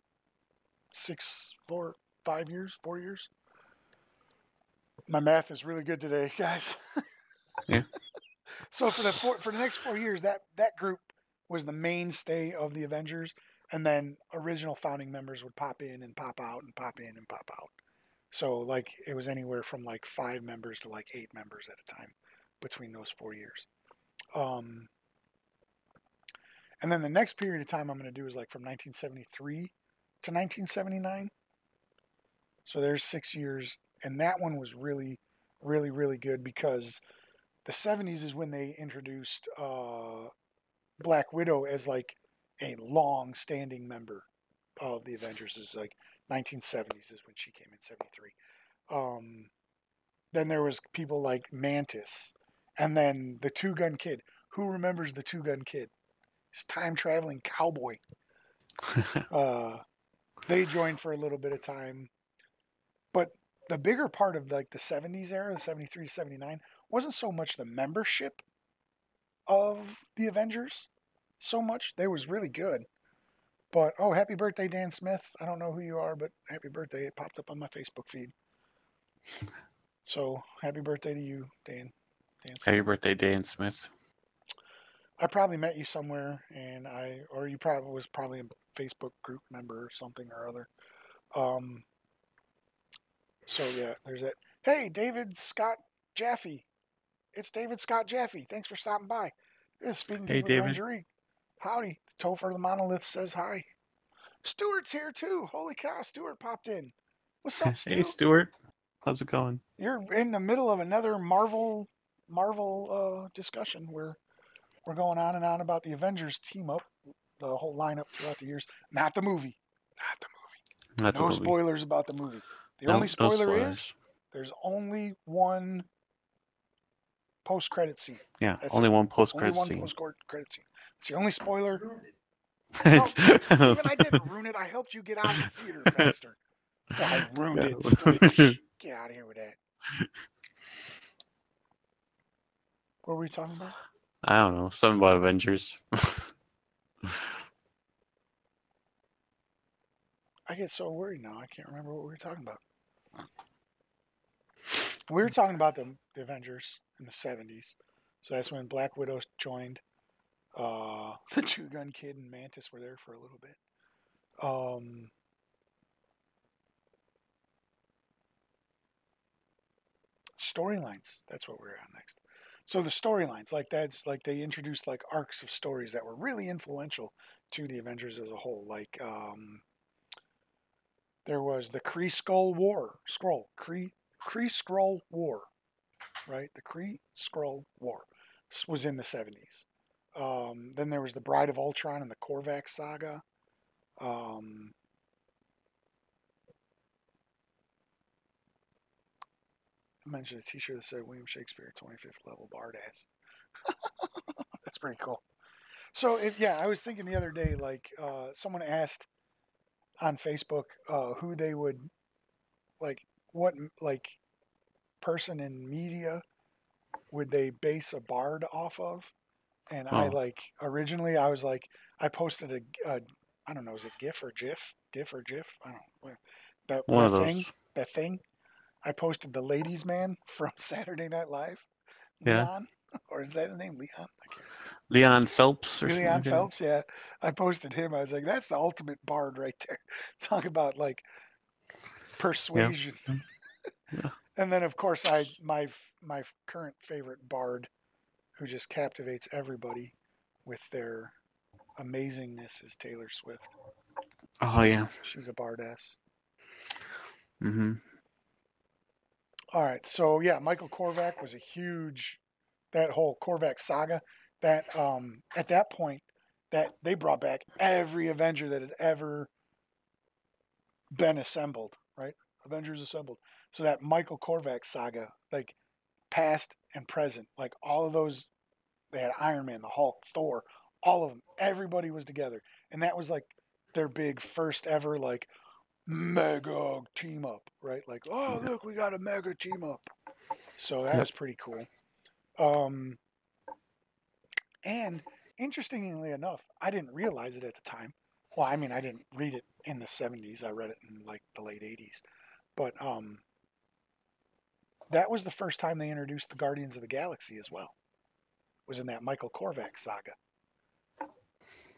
5 years, 4 years? My math is really good today, guys. Yeah. So for the next 4 years, that group was the mainstay of the Avengers, and then original founding members would pop in and pop out and pop in and pop out. So like it was anywhere from like 5 members to like 8 members at a time between those 4 years. And then the next period of time I'm going to do is like from 1973 to 1979. So there's 6 years, and that one was really, really, really good because the 70s is when they introduced Black Widow as like a long-standing member of the Avengers. Is like 1970s is when she came in 73. Then there was people like Mantis, and then the Two Gun Kid. Who remembers the Two Gun Kid? He's time-traveling cowboy. They joined for a little bit of time, but the bigger part of like the 70s era, 73 to 79, wasn't so much the membership of the Avengers so much. They was really good. But, oh, happy birthday, Dan Smith. I don't know who you are, but happy birthday. It popped up on my Facebook feed. So, happy birthday to you, Dan. Happy birthday, Dan Smith. I probably met you somewhere, and you probably was probably a Facebook group member or something or other. So, yeah, there's that. Hey, David Scott Jaffe. It's David Scott Jaffe. Thanks for stopping by. This is Speaking Hey, Geek with David. Ranger Reek. Howdy. Topher the Monolith says hi. Stuart's here, too. Holy cow, Stuart popped in. What's up, Stu? Hey, Stuart. How's it going? You're in the middle of another Marvel discussion where we're going on and on about the Avengers team up, the whole lineup throughout the years. Not the movie. Not the No movie. spoilers about the movie. The No only spoiler spoilers. is There's only one post-credit scene. Yeah, That's only it. one Only post-credit one scene. post-credit scene. It's the only spoiler. Ruined it. No, Steven, I didn't ruin it. I helped you get out of the theater faster. Yeah, I ruined it. Get out of here with that. What were we talking about? I don't know. Something about Avengers. I get so worried now. I can't remember what we were talking about. We were talking about the Avengers in the 70s. So that's when Black Widow joined. The Two Gun Kid and Mantis were there for a little bit. Storylines. That's what we're on next. So the storylines, like that's like they introduced like arcs of stories that were really influential to the Avengers as a whole. Like there was the Kree Skrull War, Kree Skrull War, right? The Kree Skrull War. This was in the 70s. Then there was the Bride of Ultron and the Korvac saga. I mentioned a T-shirt that said William Shakespeare 25th level bard ass. That's pretty cool. So I was thinking the other day, like someone asked on Facebook who they would like, what like person in media would they base a bard off of? And I like originally I was like I posted a I don't know, is it GIF or GIF? GIF or GIF? I don't know. One of thing. those. That thing. I posted the ladies man from Saturday Night Live. Yeah. Leon. Or is that his name? Leon? I can't Leon Phelps or remember. something Leon like that. Phelps, yeah. I posted him. I was like, that's the ultimate bard right there. Talk about like persuasion. Yeah. And then of course my current favorite bard who just captivates everybody with their amazingness is Taylor Swift. Oh, She's a bardess. Mm-hmm. All right, so yeah, Michael Korvac was a huge, that whole Korvac saga. That at that point, that they brought back every Avenger that had ever been assembled, right? Avengers assembled. So that Michael Korvac saga, like past and present, like all of those, they had Iron Man, the Hulk, Thor, all of them. Everybody was together, and that was like their big first ever like mega team up, right? Like, oh look, we got a mega team up. So that was pretty cool. And interestingly enough, I didn't realize it at the time. Well, I mean, I didn't read it in the 70s. I read it in like the late 80s. But that was the first time they introduced the Guardians of the Galaxy as well. Was in that Michael Korvac saga.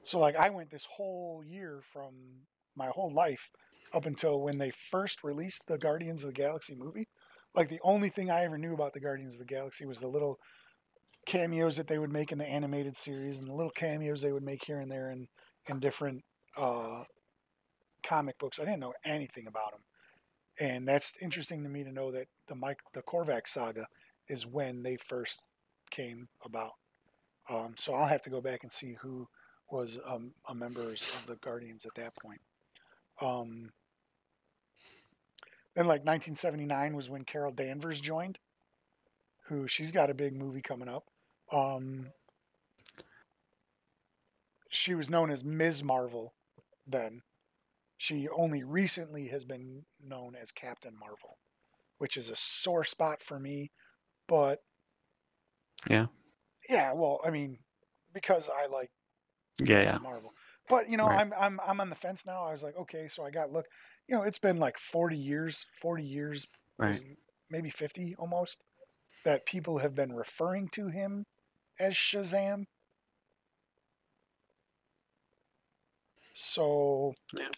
So like I went this whole year from my whole life up until when they first released the Guardians of the Galaxy movie. Like the only thing I ever knew about the Guardians of the Galaxy was the little cameos that they would make in the animated series and the little cameos they would make here and there in different comic books. I didn't know anything about them. And that's interesting to me to know that the Korvac saga is when they first came about. So I'll have to go back and see who was a members of the Guardians at that point. Then like 1979 was when Carol Danvers joined, who she's got a big movie coming up. She was known as Ms. Marvel then. She only recently has been known as Captain Marvel, which is a sore spot for me. But Yeah. Well, I mean, because I like Yeah. Marvel. But Right. I'm on the fence now. I was like, okay, so I got look. It's been like 40 years. 40 years Right. is maybe 50 almost that people have been referring to him as Shazam. So Yeah.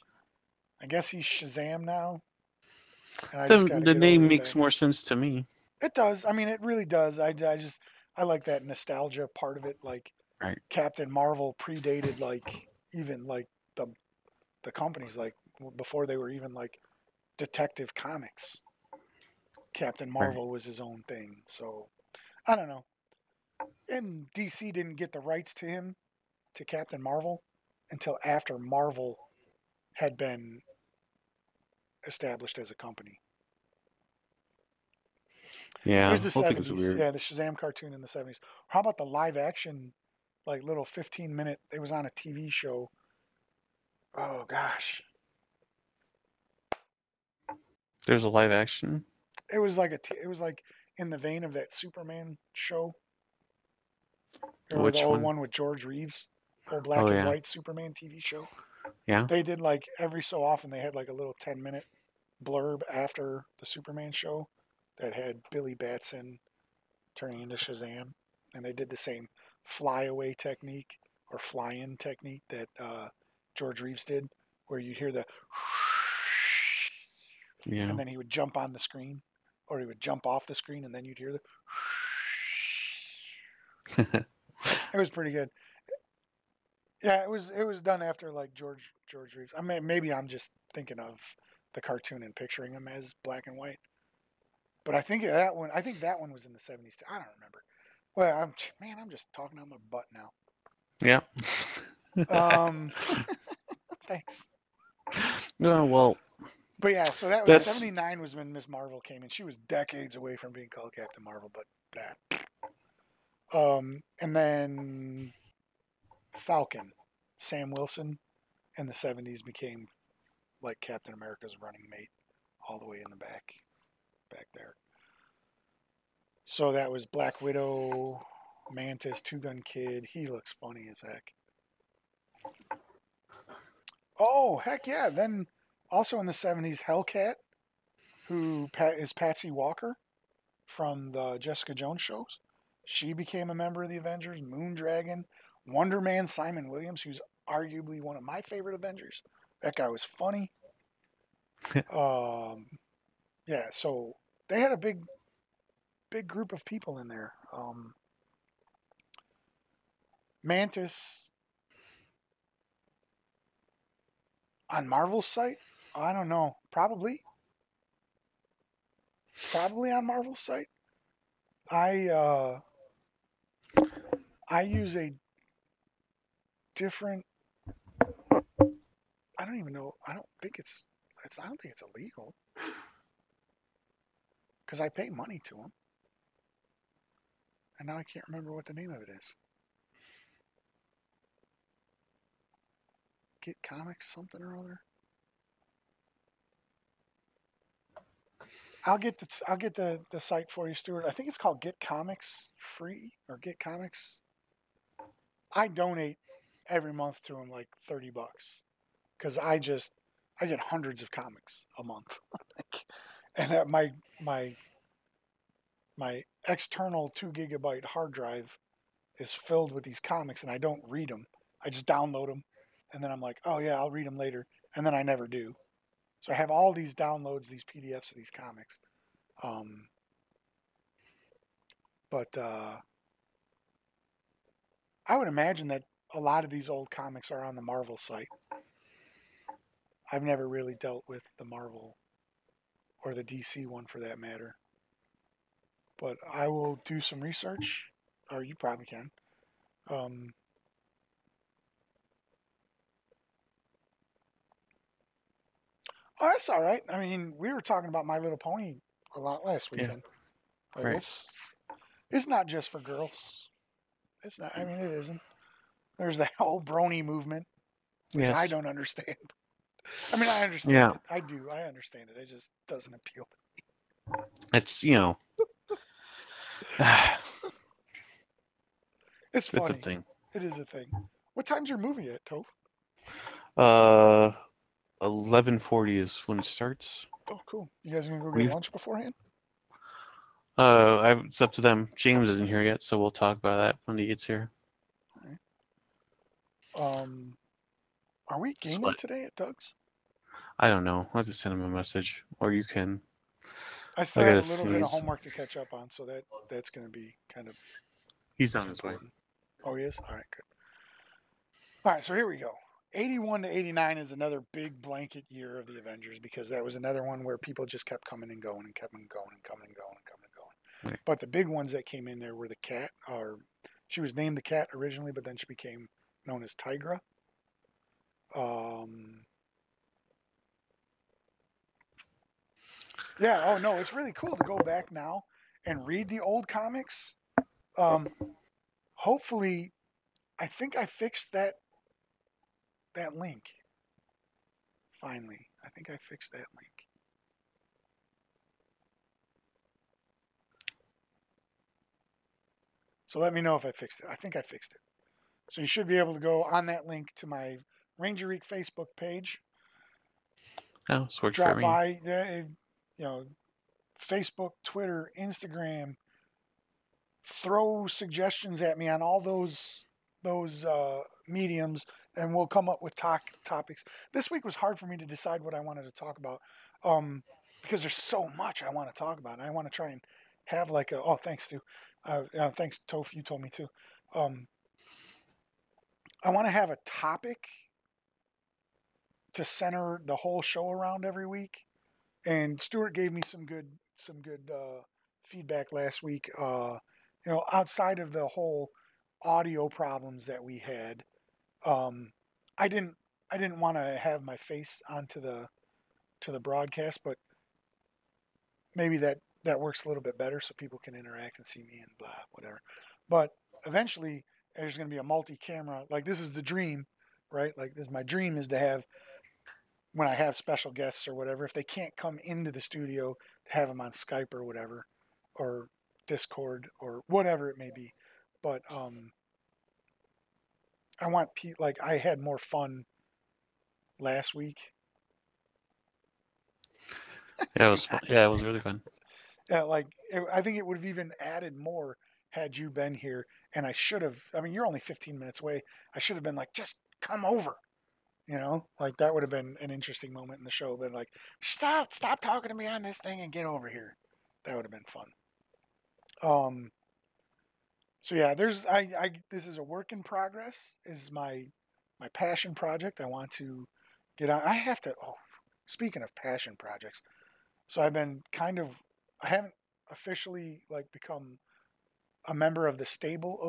I guess he's Shazam now. And I just The got to the get over name the makes fact. more sense to me. It does. I mean, it really does. I like that nostalgia part of it. Like Right. Captain Marvel predated like even like the companies like before they were even like Detective Comics. Captain Marvel was his own thing. So I don't know. And DC didn't get the rights to him to Captain Marvel until after Marvel had been established as a company. Yeah, It was the the whole thing was 70s. weird. Yeah, the Shazam cartoon in the 70s. How about the live action, like little 15-minute? It was on a TV show. Oh gosh, There's a live action. it was like it was like in the vein of that Superman show. Remember the Which old one? one with George Reeves, old Oh black and yeah, white Superman TV show? yeah, They did like every so often they had like a little 10-minute blurb after the Superman show that had Billy Batson turning into Shazam, and they did the same flyaway technique or fly-in technique that George Reeves did, where you hear the yeah. and then he would jump on the screen, or he would jump off the screen, and then you'd hear the. It was pretty good. Yeah, it was done after like George Reeves. I mean, maybe I'm just thinking of the cartoon and picturing him as black and white. But I think that one was in the 70s. I don't remember. Well, I'm just talking on my butt now. Yeah. Um, thanks. No, well, But yeah, so that was that's 79 was when Miss Marvel came in. She was decades away from being called Captain Marvel, but that. And then Falcon, Sam Wilson in the 70s became like Captain America's running mate all the way in the back there. So that was Black Widow, Mantis, Two Gun Kid. He looks funny as heck. Oh, heck yeah. Then also in the 70s, Hellcat, who is Patsy Walker from the Jessica Jones shows. She became a member of the Avengers. Moondragon, Wonder Man, Simon Williams, who's arguably one of my favorite Avengers. That guy was funny. Um, yeah, so they had a big group of people in there. Mantis on Marvel's site? I don't know. Probably on Marvel's site. I I use a different. I don't even know. I don't think it's. I don't think it's illegal because I pay money to them, and now I can't remember what the name of it is. Get Comics something or other. I'll get the site for you, Stuart. I think it's called Get Comics Free or Get Comics. I donate every month to them like $30 because I get hundreds of comics a month, and my external 2 GB hard drive is filled with these comics, and I don't read them. I just download them, and then I'm like, oh yeah, I'll read them later, and then I never do. So I have all these downloads, these PDFs of these comics. Um, but I would imagine that a lot of these old comics are on the Marvel site. I've never really dealt with the Marvel or the DC one for that matter. But I will do some research, or you probably can. Um, oh, that's all right. I mean, we were talking about My Little Pony a lot last yeah, weekend. Like right. it's not just for girls. It's not. I mean, it isn't. There's that whole brony movement, which I Yes. don't understand. I mean, I understand Yeah. it. I do. I understand it. It just doesn't appeal to It's It's it's a funny. thing. It is a thing. What time's your movie at, Toph? Uh, 11:40 is when it starts. Oh, cool. You guys gonna go get We've lunch beforehand? it's up to them. James isn't here yet, so we'll talk about that when he gets here. All right. Are we gaming Split. today at Doug's? I don't know. I'll just send him a message, or you can. I I still have gotta a little bit of sneeze. homework to catch up on, so that's gonna be kind of He's on his way. important. Oh, he is? All right, good. All right, so here we go. 81 to 89 is another big blanket year of the Avengers because that was another one where people just kept coming and going and kept and going and coming and going and coming and going. Right. But the big ones that came in there were the Cat, or she was named the Cat originally, but then she became known as Tigra. Um, yeah, oh no, it's really cool to go back now and read the old comics. Hopefully, I think I fixed that link. Finally, I think I fixed that link. So let me know if I fixed it. I think I fixed it. So you should be able to go on that link to my Ranger Reek Facebook page. Oh, it's worked for Drop me. by, Facebook, Twitter, Instagram. Throw suggestions at me on all those mediums, and we'll come up with topics. This week was hard for me to decide what I wanted to talk about, because there's so much I want to talk about, and I want to try and have like a. Oh, thanks, Stu. Thanks, Toph. You told me too. I want to have a topic to center the whole show around every week. And Stuart gave me some good feedback last week. Outside of the whole audio problems that we had, I didn't want to have my face onto the broadcast, but maybe that works a little bit better so people can interact and see me and blah whatever. But eventually, there's going to be a multi-camera. Like, this is the dream, right? Like, my dream is to have, when I have special guests or whatever, if they can't come into the studio, to have them on Skype or whatever, or Discord or whatever it may be. But I want like, I had more fun last week. Yeah, it was fun. Yeah, it was really fun. Yeah, I think it would have even added more had you been here. And I should have. I mean, you're only 15 minutes away. I should have been like, just come over. Like, that would have been an interesting moment in the show. But like, stop talking to me on this thing and get over here. That would have been fun. So yeah, this is a work in progress. Is my passion project. I want to get on. I have to. Oh, speaking of passion projects, so I've been I haven't officially like become a member of the stable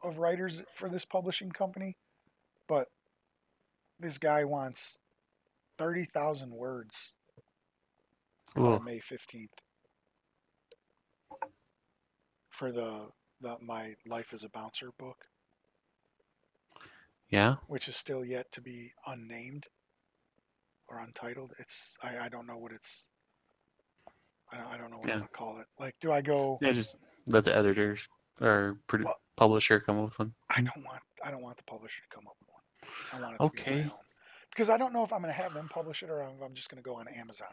of writers for this publishing company, but this guy wants 30,000 words by May 15th for the my Life as a Bouncer book. Yeah. Which is still yet to be unnamed or untitled. I don't know what it's. I don't know what I'm gonna call it. Like, do I go? Yeah, just let the editors or publisher come up with one. I don't want the publisher to come up with one. I want it to be my own, because I don't know if I'm going to have them publish it or if I'm just going to go on Amazon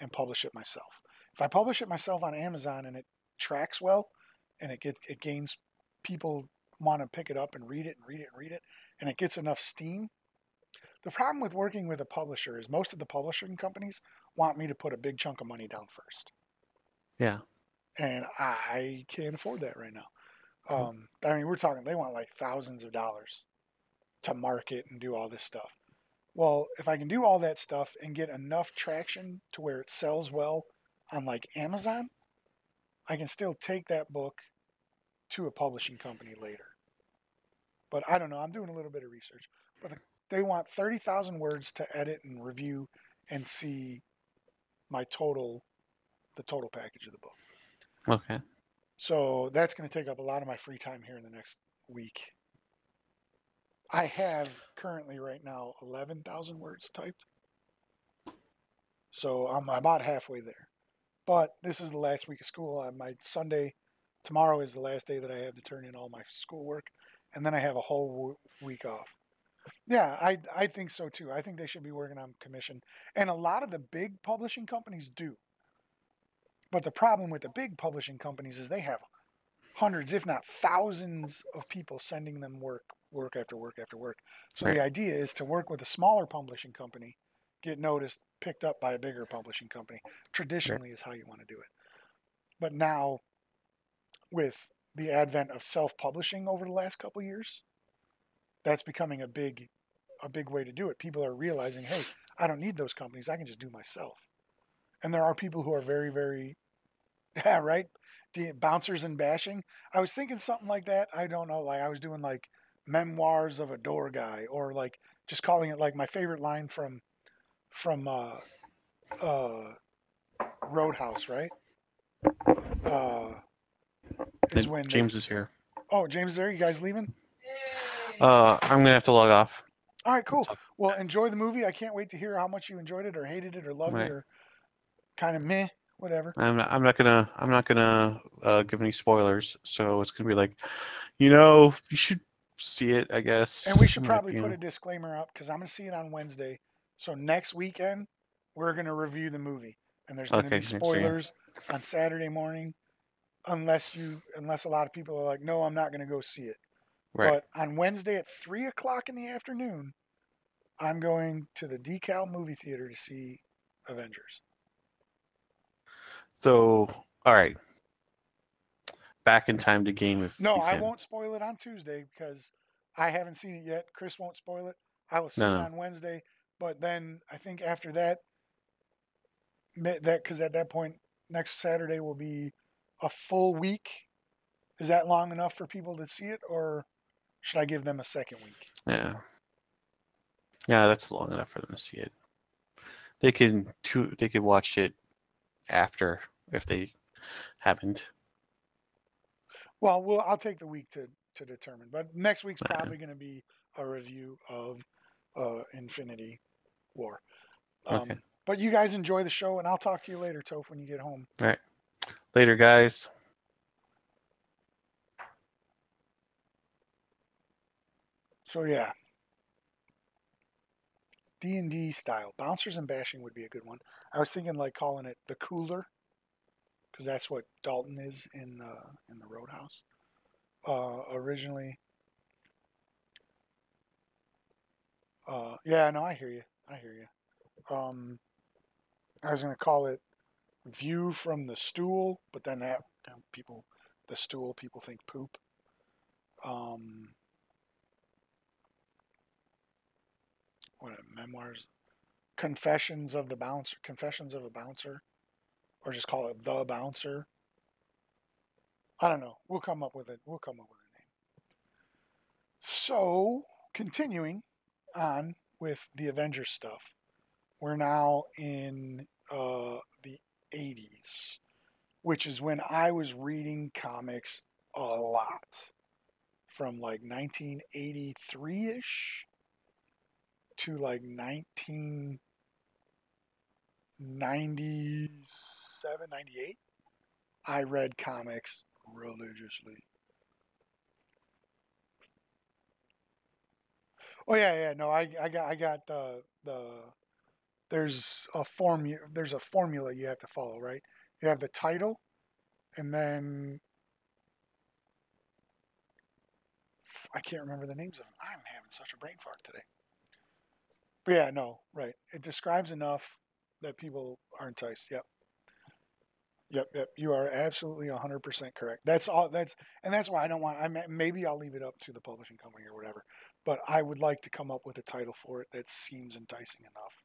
and publish it myself. If I publish it myself on Amazon and it tracks well, and it gains people want to pick it up and read it, and it gets enough steam. The problem with working with a publisher is most of the publishing companies want me to put a big chunk of money down first. Yeah. And I can't afford that right now. I mean, we're talking, they want like thousands of dollars to market and do all this stuff. Well, if I can do all that stuff and get enough traction to where it sells well on like Amazon, I can still take that book to a publishing company later. But I don't know. I'm doing a little bit of research. But they want 30,000 words to edit and review and see the total package of the book. Okay. So that's going to take up a lot of my free time here in the next week. I have currently right now 11,000 words typed. So I'm about halfway there. But this is the last week of school. My Sunday, tomorrow is the last day that I have to turn in all my schoolwork. And then I have a whole week off. Yeah, I think so too. I think they should be working on commission. And a lot of the big publishing companies do. But the problem with the big publishing companies is they have hundreds, if not thousands, of people sending them work after work after work. So the idea is to work with a smaller publishing company, get noticed, picked up by a bigger publishing company. Traditionally is how you want to do it. But now, with the advent of self-publishing over the last couple of years, that's becoming a big way to do it. People are realizing, hey, I don't need those companies. I can just do myself. And there are people who are very, very, yeah, right? The bouncers and bashing. I was thinking something like that. I don't know. Like, I was doing like memoirs of a door guy, or like just calling it like my favorite line from Roadhouse, right? is And when James is here. Oh, James is there. You guys leaving? I'm gonna have to log off. All right, cool. Well, enjoy the movie. I can't wait to hear how much you enjoyed it or hated it or loved it Right. or kind of meh, whatever. I'm not gonna give any spoilers. So it's gonna be like, you should see it, I guess. And we should Like, probably put a disclaimer up because I'm going to see it on Wednesday. So next weekend, we're going to review the movie. And there's going to Okay, be spoilers on Saturday morning unless a lot of people are like, no, I'm not going to go see it. right. But on Wednesday at 3 o'clock in the afternoon, I'm going to the Decal movie theater to see Avengers. So, all right. Back in time to game if No, you I can. won't spoil it on Tuesday because I haven't seen it yet. Chris won't spoil it. I will see it No. on Wednesday. But then I think after that because at that point next Saturday will be a full week. Is that long enough for people to see it, or should I give them a second week? Yeah. Yeah, that's long enough for them to see it. They could watch it after if they haven't. Well, I'll take the week to determine. But next week's probably going to be a review of Infinity War. Okay. But you guys enjoy the show, and I'll talk to you later, Toph, when you get home. All right. Later, guys. So yeah, D&D style bouncers and bashing would be a good one. I was thinking like calling it the Cooler, because that's what Dalton is in the Roadhouse. Originally, yeah, no, I hear you. I hear you. I was gonna call it View from the Stool, but then that the stool, people think poop. What memoirs? Confessions of a Bouncer, or just call it the Bouncer. I don't know. We'll come up with it. We'll come up with a name. So, continuing on with the Avengers stuff, we're now in the 80s, which is when I was reading comics a lot, from like 1983 ish to like 1997, 98. I read comics religiously. Oh yeah. No, I got the there's a formula you have to follow, right? You have the title, and then I can't remember the names of them. I'm having such a brain fart today. But yeah, no, right. It describes enough that people are enticed. Yep. Yep. You are absolutely 100% correct. That's all. That's why I don't want. Maybe I'll leave it up to the publishing company or whatever. But I would like to come up with a title for it that seems enticing enough.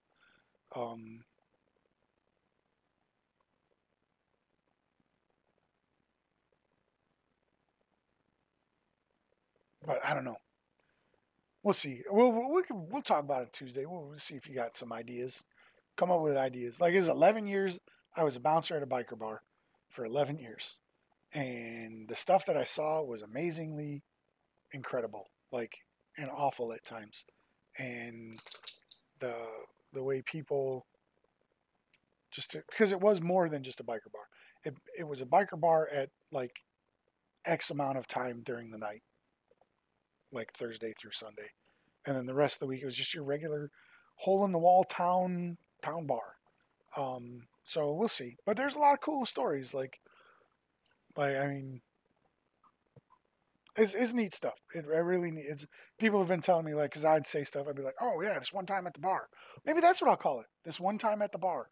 But I don't know. We'll see. We'll talk about it Tuesday. We'll see if you got some ideas. Come up with ideas. Like it's 11 years. I was a bouncer at a biker bar for 11 years, and the stuff that I saw was amazingly incredible, like and awful at times. And the the way people because it was more than just a biker bar. It was a biker bar at like X amount of time during the night, like Thursday through Sunday, and then the rest of the week it was just your regular hole in the wall town bar. So we'll see, but there's a lot of cool stories. I mean, it's neat stuff. It really neat. It's people have been telling me like because I'd say stuff. I'd be like, oh yeah, this one time at the bar. Maybe that's what I'll call it. This one time at the bar. ...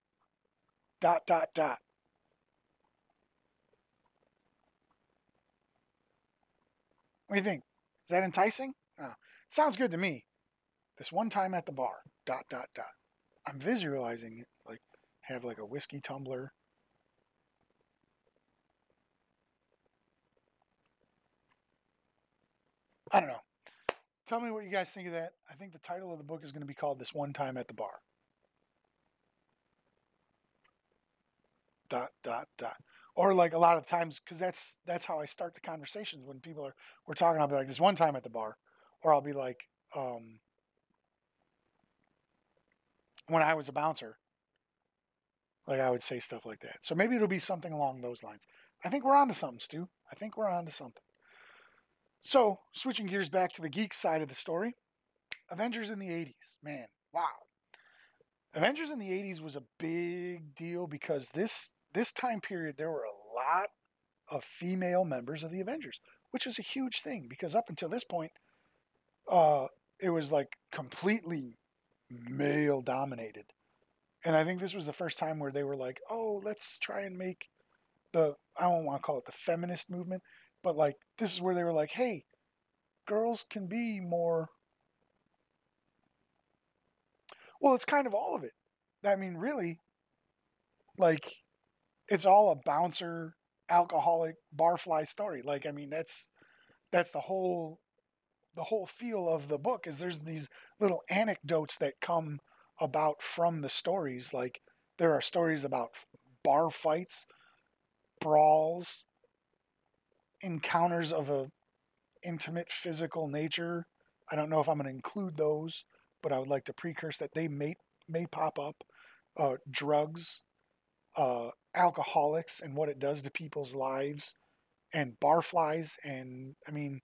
What do you think? Is that enticing? Oh, it sounds good to me. This one time at the bar. ... I'm visualizing it like have like a whiskey tumbler. I don't know. Tell me what you guys think of that. I think the title of the book is going to be called This One Time at the Bar. ... Or like a lot of times, because that's how I start the conversations when people we're talking. I'll be like, this one time at the bar, or I'll be like, when I was a bouncer, like I would say stuff like that. So maybe it'll be something along those lines. I think we're on to something, Stu. I think we're on to something. So switching gears back to the geek side of the story, Avengers in the 80s. Man, wow. Avengers in the 80s was a big deal because this time period there were a lot of female members of the Avengers, which is a huge thing because up until this point, it was like completely male dominated. And I think this was the first time where they were like, oh, let's try and make I don't want to call it the feminist movement, but like this is where they were like, hey, girls can be more. Well, it's kind of all of it. I mean, really, like it's all a bouncer, alcoholic, barfly story. Like, I mean, that's the whole feel of the book is there's these little anecdotes that come about from the stories. Like there are stories about bar fights, brawls, encounters of a intimate physical nature. I don't know if I'm going to include those, but I would like to precurse that they may pop up. Drugs, alcoholics, and what it does to people's lives, and barflies, and I mean,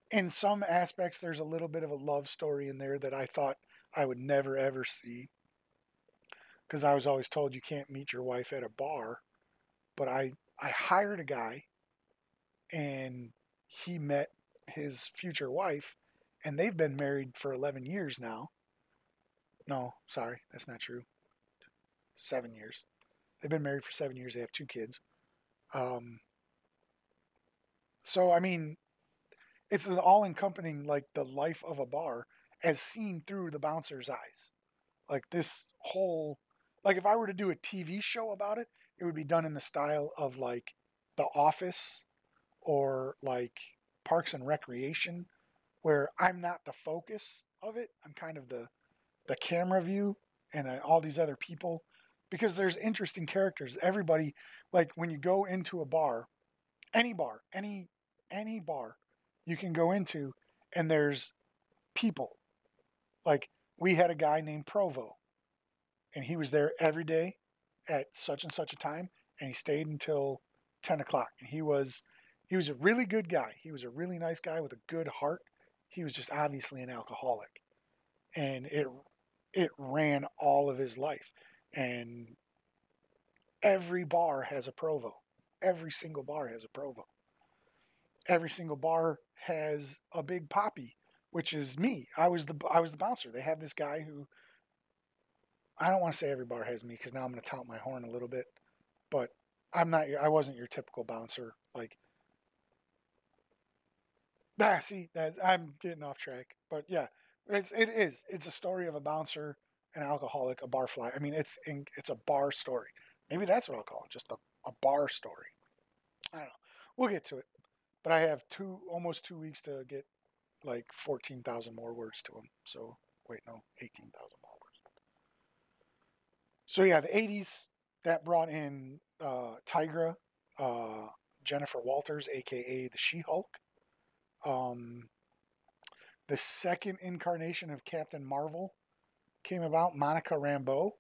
in some aspects, there's a little bit of a love story in there that I thought I would never ever see, because I was always told you can't meet your wife at a bar. But I hired a guy, and he met his future wife, and they've been married for 11 years now. No, sorry, that's not true. 7 years. They've been married for 7 years. They have 2 kids. Um, so I mean, it's an all-encompassing like the life of a bar as seen through the bouncer's eyes. Like this whole, like if I were to do a TV show about it, it would be done in the style of like The Office or like Parks and Recreation, where I'm not the focus of it. I'm kind of the camera view and all these other people, because there's interesting characters. Everybody, like when you go into a bar, any bar you can go into, and there's people. Like we had a guy named Provo, and he was there every day at such and such a time, and he stayed until 10 o'clock. And he was a really good guy. He was a really nice guy with a good heart. He was just obviously an alcoholic, and it ran all of his life. And every bar has a Provo. Every single bar has a Provo. Every single bar has a Big Poppy, which is me. I was the bouncer. They have this guy who, I don't want to say every bar has me because now I'm going to tout my horn a little bit, but I wasn't your typical bouncer. Like, see, I'm getting off track. But yeah, it's a story of a bouncer, an alcoholic, a barfly. I mean, it's a bar story. Maybe that's what I'll call it, just a bar story. I don't know. We'll get to it. But I have almost 2 weeks to get like 14,000 more words to them. So wait, no, 18,000 more words. So yeah, the 80s, that brought in Tigra, Jennifer Walters, aka the She-Hulk. Um, the second incarnation of Captain Marvel came about, Monica Rambeau,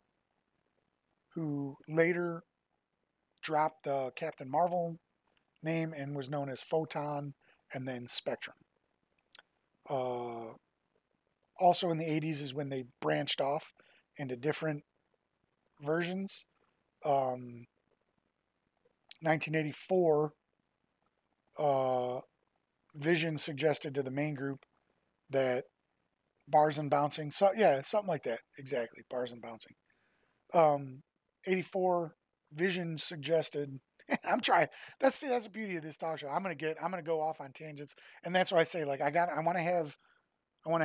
who later dropped the Captain Marvel name and was known as Photon and then Spectrum. Also in the 80s is when they branched off into different versions. 1984, Vision suggested to the main group that bars and bouncing, so yeah, something like that, exactly, bars and bouncing. 84, Vision suggested. I'm trying. That's the beauty of this talk show. I'm gonna go off on tangents, and that's why I say like I want to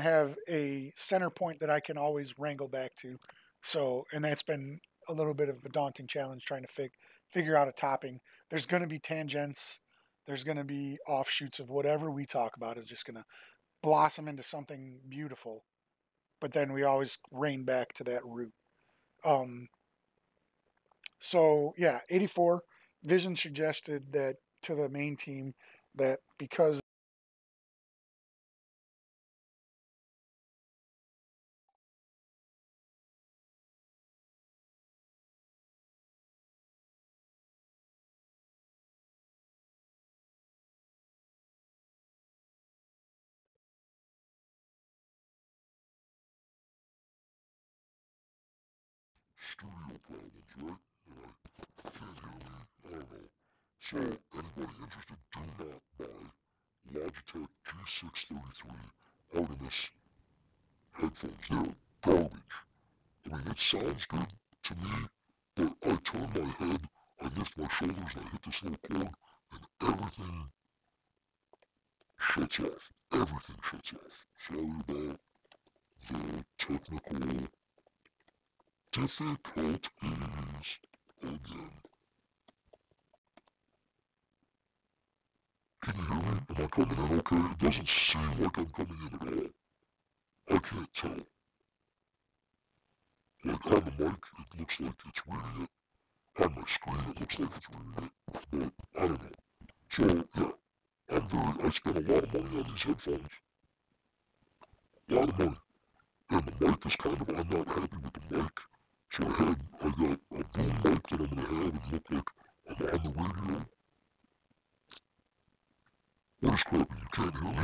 have a center point that I can always wrangle back to. So, and that's been a little bit of a daunting challenge trying to figure out a topping. There's going to be tangents. There's going to be offshoots of whatever we talk about is just going to blossom into something beautiful. But then we always rein back to that root. So yeah, 84, Vision suggested that to the main team that because studio problems, right? And I can't hear me. I don't know. So, anybody interested, do not buy Logitech G633 Artemis headphones. They're garbage. I mean, it sounds good to me, but I turn my head, I lift my shoulders, and I hit this little cord, and everything shuts off. Everything shuts off. Sorry about the technical difficulties again. Can you hear me? Am I coming in okay? It doesn't seem like I'm coming in at all. I can't tell. Like on the mic, it looks like it's reading it. On my screen, it looks like it's reading it. But I don't know. So yeah, I spent a lot of money on these headphones. A lot of money. And the mic is kind of, I'm not happy with the mic. So I got a boom mic that I'm going to have and look like I'm on the radio. What is crappy? You can't hear me?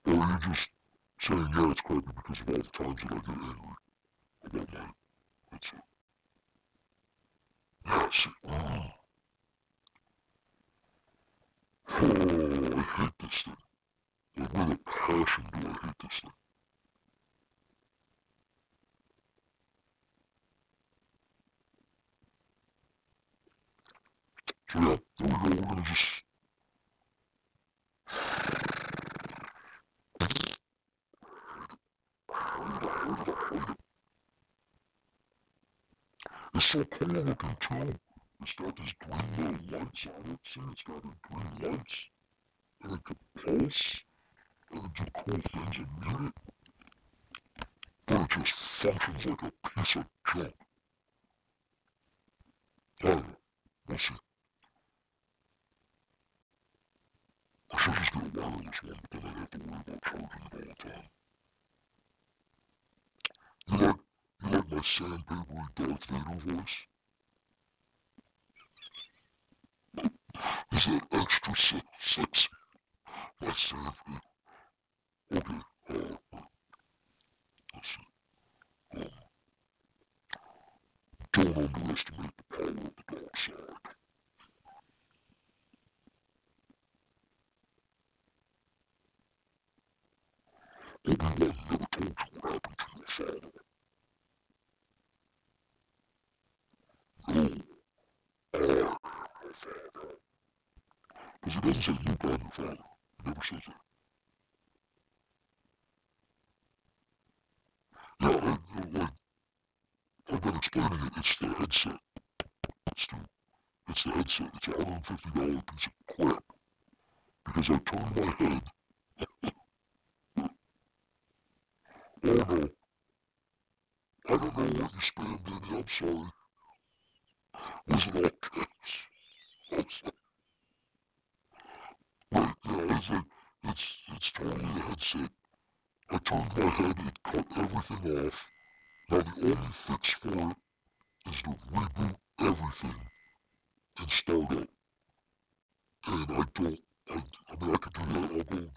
Or are you just saying, yeah, it's crappy because of all the times that I get angry about my headset? Yeah, see, oh, I hate this thing. Like, with a passion do I hate this thing. So yeah, there we go, we're gonna just... It's so cool looking too. It's got these green little lights on it. See, it's got these green lights. And it could pulse. And do cool things and mute it. But it just functions like a piece of junk. I don't know. We'll see. I should just get a wireless one, but then I'd have to worry about charging it all the time. You like my sandpapery Darth Vader voice? Is that extra sexy? My sandpaper. Okay, let's see. Don't underestimate the power of the dark side. Obi-Wan never told you what happened to your father. No, I am your father. Because it doesn't say Luke, I'm your father. It never says that. Yeah, I've been explaining it. It's the headset. It's the headset. It's a $150 piece of crap. Because I turned my head. Oh no. I don't know what you spammed in. I'm sorry. Was it all caps? I'm sorry. Right, yeah, it's totally a headset. I turned my head, it cut everything off. Now the only fix for it is to reboot everything and start up. And I don't, I mean I can do that,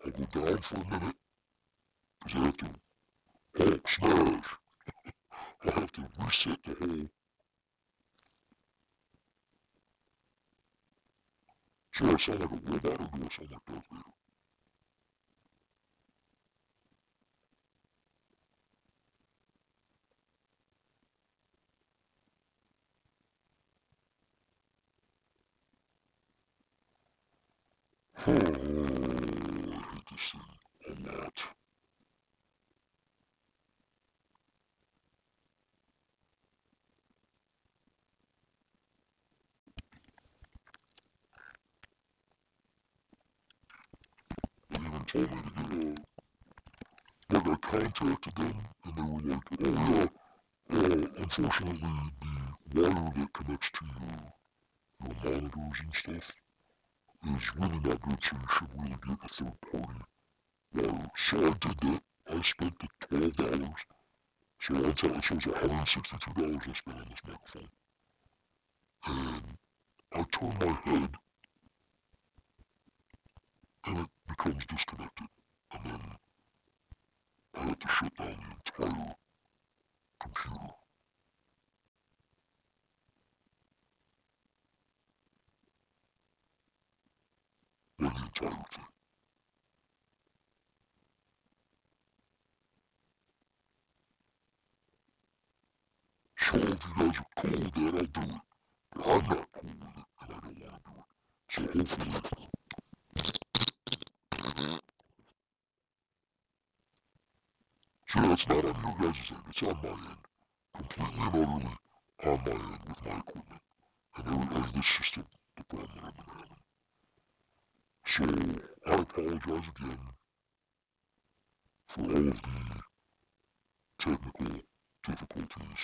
I'll go down for a minute, because I have to Hulk smash. I have to reset the whole. So I sound like a robot or do I sound like Darth Vader? Oh, I hate this thing a lot. They even told me to get like I contacted them and they were like, oh yeah, Unfortunately, the wire that connects to your monitors and stuff is really not good, so you should really get a third-party wire. So I did that. I spent the $12. So on top, so it's $162 I spent on this microphone. And I turn my head, and it becomes disconnected. And then I have to shut down the entire computer. The entire thing. So if you guys are cool with that, I'll do it. But I'm not cool with it, and I don't want to do it. So hopefully, so that's not on your guys' end, it's on my end. Completely and utterly on my end with my equipment. And this is just the problem that I've been having. So I apologize again for all of the technical difficulties.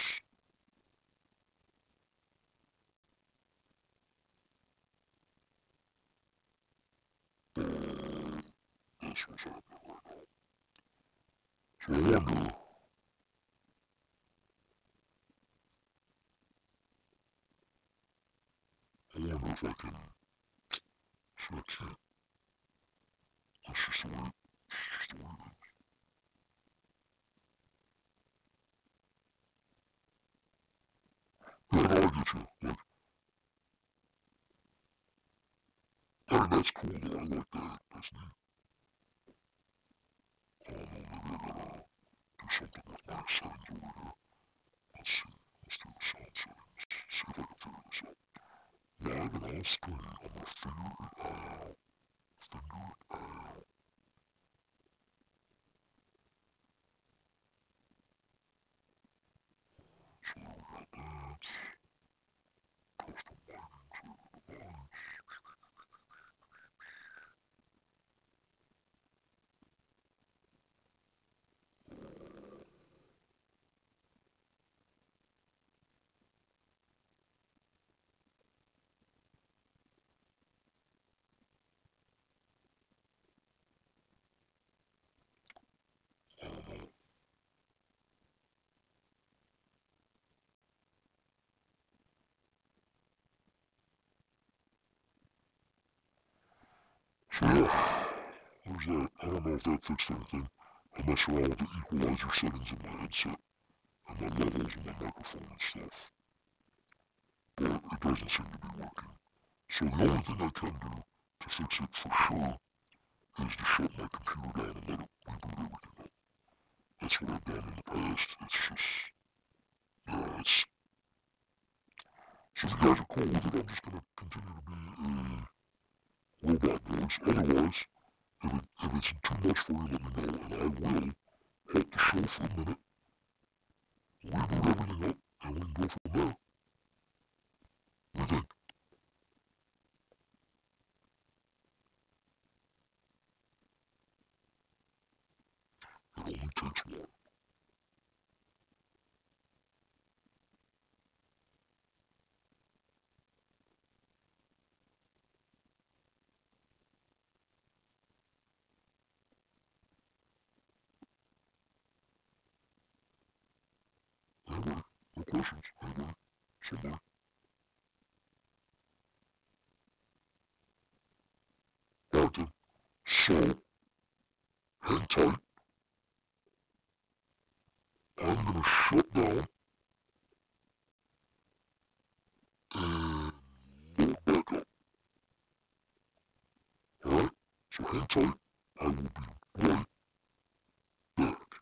That's what's happening right now. So I wonder if I can, so I can't, that's just the way it is. Yeah, no, I get you. Like, I mean, that's cool though, I like that, that's neat. I don't know, maybe I gotta do something with my settings over here. Let's see, let's do the sound settings, see if I can figure this out. Live and on screen, I'm gonna figure it out. Figure it out. So we got that. Custom lighting to the device. I don't know. So yeah, there's that. I don't know if that fixed anything. I mess around with the equalizer settings in my headset and my levels and my microphone and stuff. But it doesn't seem to be working. So the only thing I can do to fix it for sure is to shut my computer down and let it reboot everything up. That's what I've done in the past. It's just, yeah, it's... So if you guys are cool with it, I'm just gonna continue to be a robot voice. Otherwise, if it's too much for you, let me know, and I will halt the show for a minute, reboot everything up, and we can go from there. What do you think? It only takes one. Anyway, no questions. Anyway, somebody. Alright then. So, hang tight. I'm gonna shut down and load back up. Alright? So hang tight. I will be right